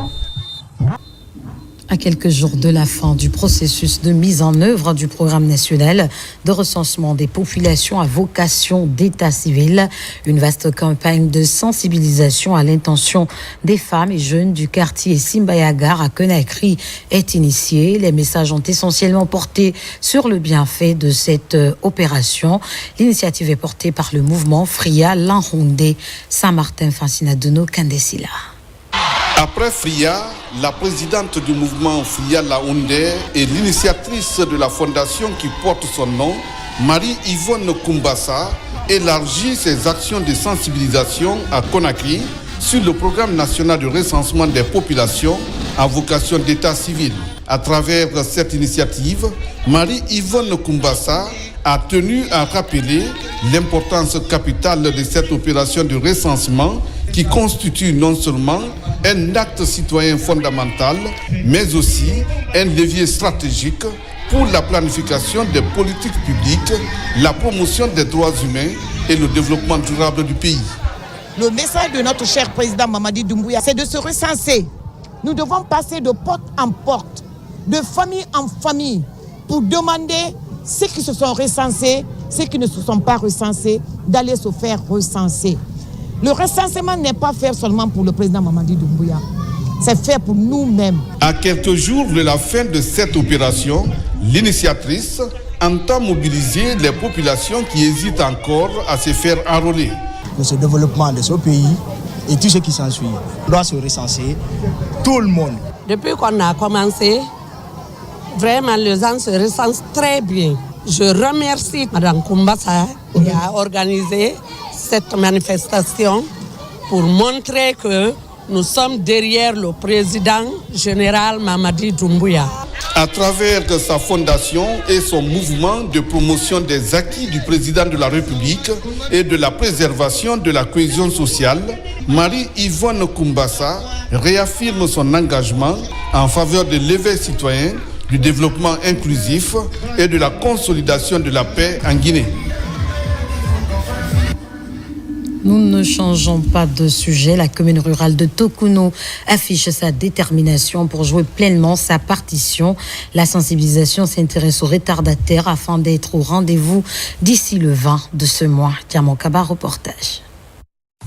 À quelques jours de la fin du processus de mise en œuvre du programme national de recensement des populations à vocation d'état civil, une vaste campagne de sensibilisation à l'intention des femmes et jeunes du quartier Simbayagar à Conakry est initiée. Les messages ont essentiellement porté sur le bienfait de cette opération. L'initiative est portée par le mouvement Fria Lanhondé Saint-Martin Fancinadono Kandesila. Après Fria, la présidente du mouvement Fria Laoundé et l'initiatrice de la fondation qui porte son nom, Marie-Yvonne Kumbassa, élargit ses actions de sensibilisation à Conakry sur le programme national de recensement des populations à vocation d'état civil. À travers cette initiative, Marie-Yvonne Kumbassa a tenu à rappeler l'importance capitale de cette opération de recensement qui constitue non seulement un acte citoyen fondamental, mais aussi un levier stratégique pour la planification des politiques publiques, la promotion des droits humains et le développement durable du pays. Le message de notre cher président Mamadi Doumbouya, c'est de se recenser. Nous devons passer de porte en porte, de famille en famille, pour demander ceux qui se sont recensés, ceux qui ne se sont pas recensés, d'aller se faire recenser. Le recensement n'est pas fait seulement pour le président Mamadi Doumbouya, c'est fait pour nous-mêmes. À quelques jours de la fin de cette opération, l'initiatrice entend mobiliser les populations qui hésitent encore à se faire enrôler. De ce développement de ce pays et tout ce qui s'ensuit, on doit se recenser, tout le monde. Depuis qu'on a commencé, vraiment les gens se recensent très bien. Je remercie Mme Kumbassa qui a organisé cette manifestation pour montrer que nous sommes derrière le président général Mamadi Doumbouya. À travers sa fondation et son mouvement de promotion des acquis du président de la République et de la préservation de la cohésion sociale, Marie-Yvonne Kumbassa réaffirme son engagement en faveur de l'éveil citoyen, du développement inclusif et de la consolidation de la paix en Guinée. Nous ne changeons pas de sujet. La commune rurale de Tokuno affiche sa détermination pour jouer pleinement sa partition. La sensibilisation s'intéresse aux retardataires afin d'être au rendez-vous d'ici le 20 de ce mois. Diamokaba, reportage.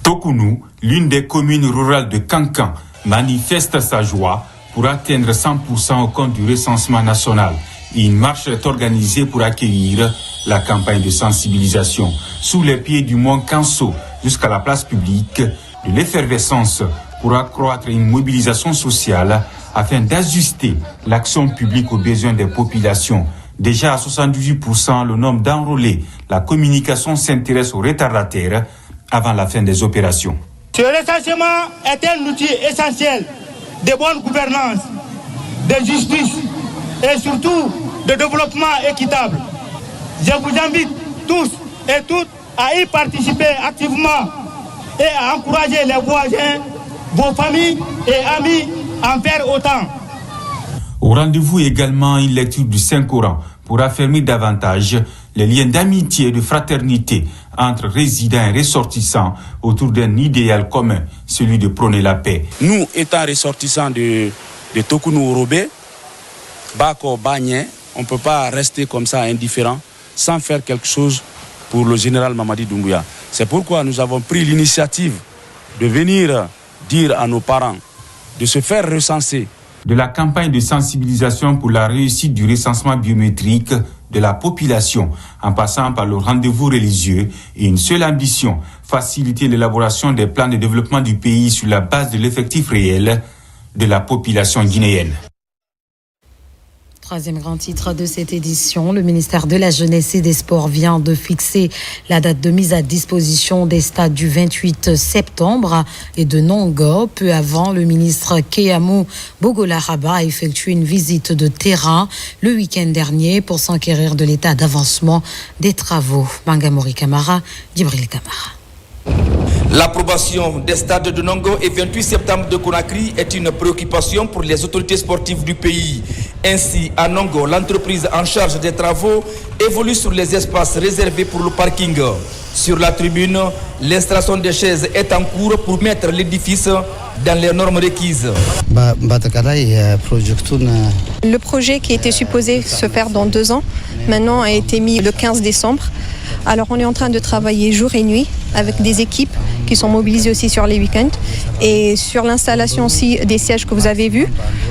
Tokuno, l'une des communes rurales de Kankan, manifeste sa joie pour atteindre 100% au compte du recensement national. Une marche est organisée pour accueillir la campagne de sensibilisation sous les pieds du mont Kanso jusqu'à la place publique de l'effervescence pour accroître une mobilisation sociale afin d'ajuster l'action publique aux besoins des populations. Déjà à 78%, le nombre d'enrôlés, la communication s'intéresse aux retardataires avant la fin des opérations. Ce recensement est un outil essentiel de bonne gouvernance, de justice et surtout de développement équitable. Je vous invite tous et toutes à y participer activement et à encourager les voisins, vos familles et amis à en faire autant. Au rendez-vous également une lecture du Saint-Coran pour affermir davantage les liens d'amitié et de fraternité entre résidents et ressortissants autour d'un idéal commun, celui de prôner la paix. Nous, étant ressortissants de Tokounou-Orobé, Bako, Bagné, on ne peut pas rester comme ça indifférent sans faire quelque chose pour le général Mamadi Doumbouya. C'est pourquoi nous avons pris l'initiative de venir dire à nos parents de se faire recenser. De la campagne de sensibilisation pour la réussite du recensement biométrique de la population, en passant par le rendez-vous religieux et une seule ambition, faciliter l'élaboration des plans de développement du pays sur la base de l'effectif réel de la population guinéenne. Troisième grand titre de cette édition, le ministère de la Jeunesse et des Sports vient de fixer la date de mise à disposition des stades du 28 septembre et de Nongo. Peu avant, le ministre Keyamou Bogolaraba a effectué une visite de terrain le week-end dernier pour s'enquérir de l'état d'avancement des travaux. Mangamori Kamara, Djibril Kamara. L'approbation des stades de Nongo et 28 septembre de Conakry est une préoccupation pour les autorités sportives du pays. Ainsi, à Nongo, l'entreprise en charge des travaux évolue sur les espaces réservés pour le parking. Sur la tribune, l'installation des chaises est en cours pour mettre l'édifice dans les normes requises. Le projet qui était supposé se faire dans 2 ans, maintenant a été mis le 15 décembre. Alors on est en train de travailler jour et nuit avec des équipes qui sont mobilisées aussi sur les week-ends. Et sur l'installation aussi des sièges que vous avez vus,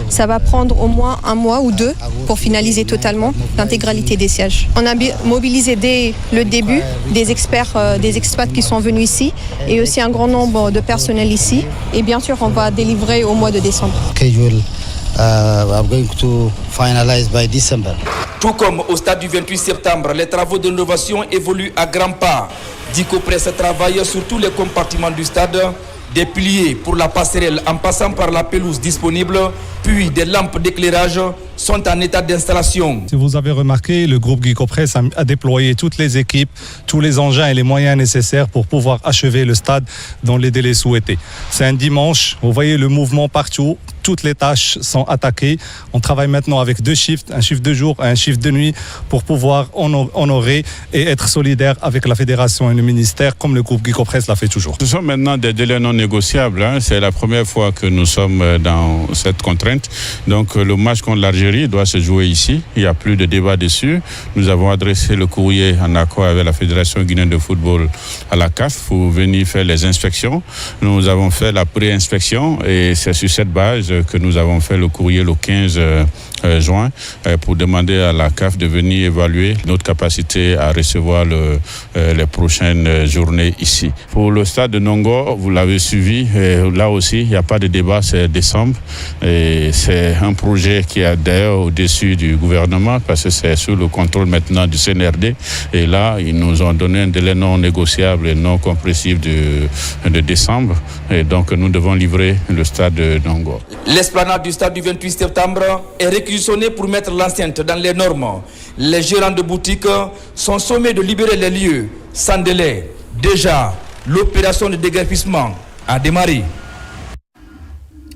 ça va prendre au moins 1 mois ou 2 pour finaliser totalement l'intégralité des sièges. On a mobilisé dès le début des experts, des expats qui sont venus ici et aussi un grand nombre de personnel ici. Et bien sûr, on va délivrer au mois de décembre. Tout comme au stade du 28 septembre, les travaux de rénovation évoluent à grands pas. Dicopress travaille sur tous les compartiments du stade, des piliers pour la passerelle en passant par la pelouse disponible, puis des lampes d'éclairage sont en état d'installation. Si vous avez remarqué, le groupe Dicopress a déployé toutes les équipes, tous les engins et les moyens nécessaires pour pouvoir achever le stade dans les délais souhaités. C'est un dimanche, vous voyez le mouvement partout, toutes les tâches sont attaquées. On travaille maintenant avec 2 shifts, un shift de jour et un shift de nuit pour pouvoir honorer et être solidaire avec la fédération et le ministère comme le groupe Dicopress l'a fait toujours. Ce sont maintenant des délais non négociables. C'est la première fois que nous sommes dans cette contrainte. Donc le match contre l'Algérie doit se jouer ici. Il n'y a plus de débat dessus. Nous avons adressé le courrier en accord avec la Fédération guinéenne de football à la CAF pour venir faire les inspections. Nous avons fait la pré-inspection et c'est sur cette base que nous avons fait le courrier le 15 juin pour demander à la CAF de venir évaluer notre capacité à recevoir les prochaines journées ici. Pour le stade de Nongo, vous l'avez suivi, là aussi il n'y a pas de débat, c'est décembre et c'est un projet qui est d'ailleurs au-dessus du gouvernement parce que c'est sous le contrôle maintenant du CNRD et là ils nous ont donné un délai non négociable et non compressible de décembre et donc nous devons livrer le stade de Nongo. L'esplanade du stade du 28 septembre est réquisitionnée pour mettre l'enceinte dans les normes. Les gérants de boutiques sont sommés de libérer les lieux sans délai. Déjà, l'opération de déguerpissement a démarré.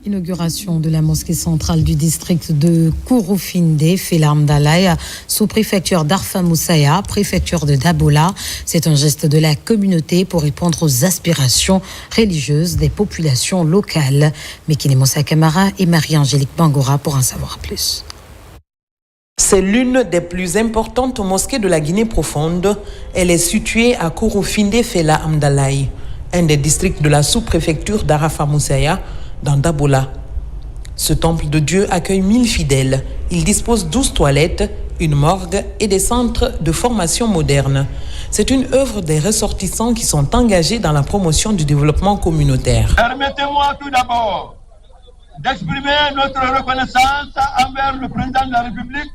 Inauguration de la mosquée centrale du district de Kouroufindé, Felam Dalai, sous-préfecture d'Arfa Moussaya, préfecture de Dabola. C'est un geste de la communauté pour répondre aux aspirations religieuses des populations locales. Mekine Moussa Kamara et Marie-Angélique Bangora pour en savoir plus. C'est l'une des plus importantes mosquées de la Guinée profonde. Elle est située à Kouroufindé, Felam Dalai, un des districts de la sous-préfecture d'Arfa Moussaya, dans Dabola. Ce temple de Dieu accueille 1000 fidèles. Il dispose 12 toilettes, une morgue et des centres de formation moderne. C'est une œuvre des ressortissants qui sont engagés dans la promotion du développement communautaire. Permettez-moi tout d'abord d'exprimer notre reconnaissance envers le président de la République,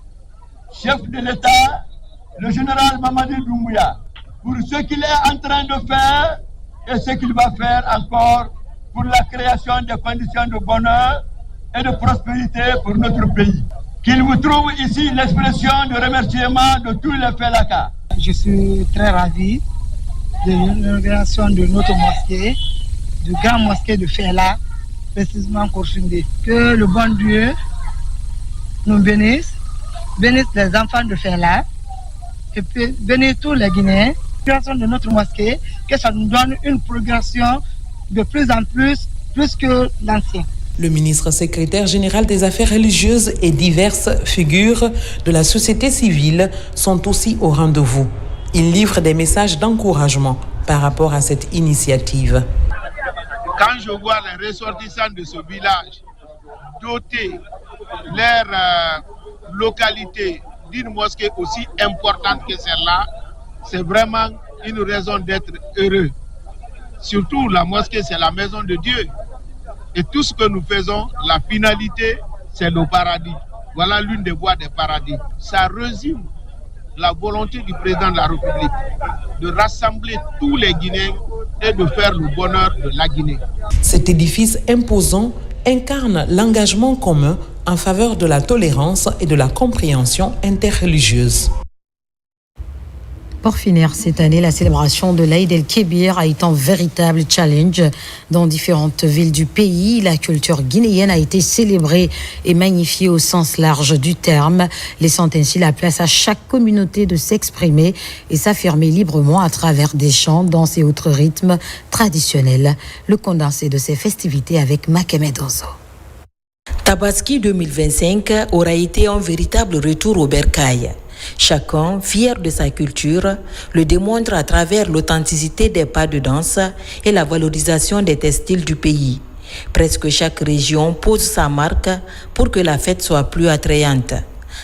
chef de l'État, le général Mamadi Doumbouya, pour ce qu'il est en train de faire et ce qu'il va faire encore pour la création des conditions de bonheur et de prospérité pour notre pays. Qu'il vous trouve ici l'expression de remerciement de tous les Félaka. Je suis très ravi de l'inauguration de notre mosquée, de grande mosquée de Fela, précisément Kourfindé. Que le bon Dieu nous bénisse les enfants de Fela, et puis bénisse tous les Guinéens. La création de notre mosquée, que ça nous donne une progression de plus en plus que l'ancien. Le ministre secrétaire général des Affaires religieuses et diverses figures de la société civile sont aussi au rendez-vous. Ils livrent des messages d'encouragement par rapport à cette initiative. Quand je vois les ressortissants de ce village doter leur localité d'une mosquée aussi importante que celle-là, c'est vraiment une raison d'être heureux. Surtout, la mosquée, c'est la maison de Dieu. Et tout ce que nous faisons, la finalité, c'est le paradis. Voilà l'une des voies des paradis. Ça résume la volonté du président de la République de rassembler tous les Guinéens et de faire le bonheur de la Guinée. Cet édifice imposant incarne l'engagement commun en faveur de la tolérance et de la compréhension interreligieuse. Pour finir cette année, la célébration de l'Aïd el-Kébir a été un véritable challenge dans différentes villes du pays. La culture guinéenne a été célébrée et magnifiée au sens large du terme, laissant ainsi la place à chaque communauté de s'exprimer et s'affirmer librement à travers des chants, danses et autres rythmes traditionnels. Le condensé de ces festivités avec Makemed Ozo. Tabaski 2025 aura été un véritable retour au bercail. Chacun, fier de sa culture, le démontre à travers l'authenticité des pas de danse et la valorisation des textiles du pays. Presque chaque région pose sa marque pour que la fête soit plus attrayante.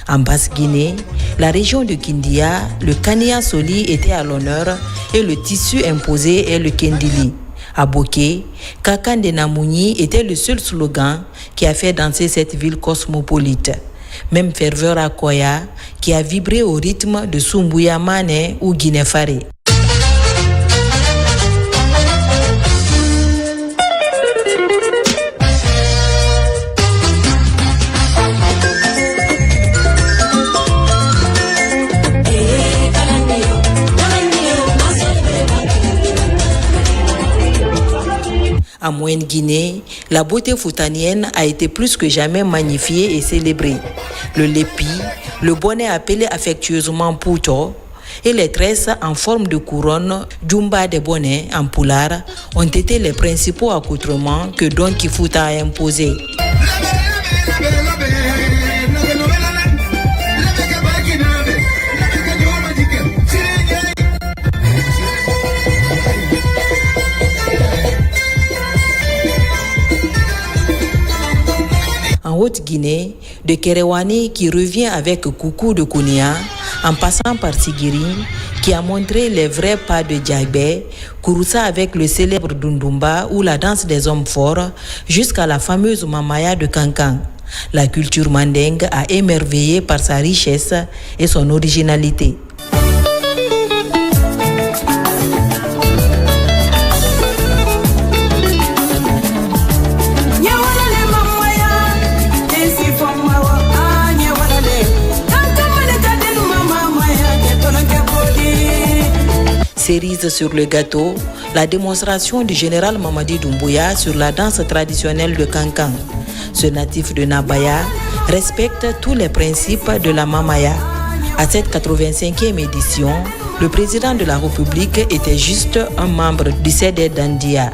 En Basse-Guinée, la région de Kindia, le Kania Soli était à l'honneur et le tissu imposé est le Kendili. À Boké, Kakande Namouni était le seul slogan qui a fait danser cette ville cosmopolite. Même ferveur à Koya, qui a vibré au rythme de Sumbuya Mane ou Guinée-Faré. En Moyenne-Guinée, la beauté foutanienne a été plus que jamais magnifiée et célébrée. Le lépi, le bonnet appelé affectueusement pouto, et les tresses en forme de couronne, djumba des bonnets en poulard, ont été les principaux accoutrements que Don Kifuta a imposés. En Haute-Guinée, de Kerewani qui revient avec Koukou de Kounia, en passant par Sigiri, qui a montré les vrais pas de Djaibé, Kouroussa avec le célèbre Dundumba ou la danse des hommes forts, jusqu'à la fameuse Mamaya de Kankan. La culture mandingue a émerveillé par sa richesse et son originalité. Cerise sur le gâteau, la démonstration du général Mamadi Doumbouya sur la danse traditionnelle de Kankan. Ce natif de Nabaya respecte tous les principes de la Mamaya. À cette 85e édition, le président de la République était juste un membre du CD d'Andia.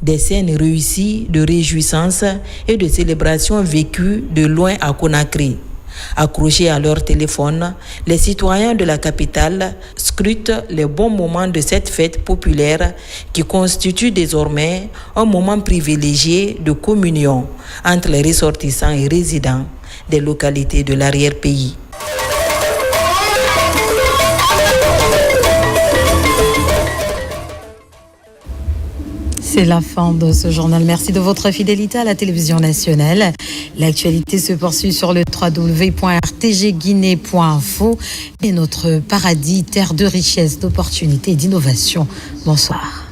Des scènes réussies de réjouissance et de célébration vécues de loin à Conakry. Accrochés à leur téléphone, les citoyens de la capitale scrutent les bons moments de cette fête populaire qui constitue désormais un moment privilégié de communion entre les ressortissants et résidents des localités de l'arrière-pays. C'est la fin de ce journal. Merci de votre fidélité à la télévision nationale. L'actualité se poursuit sur le www.rtgguinée.info et notre paradis, terre de richesse, d'opportunités et d'innovation. Bonsoir.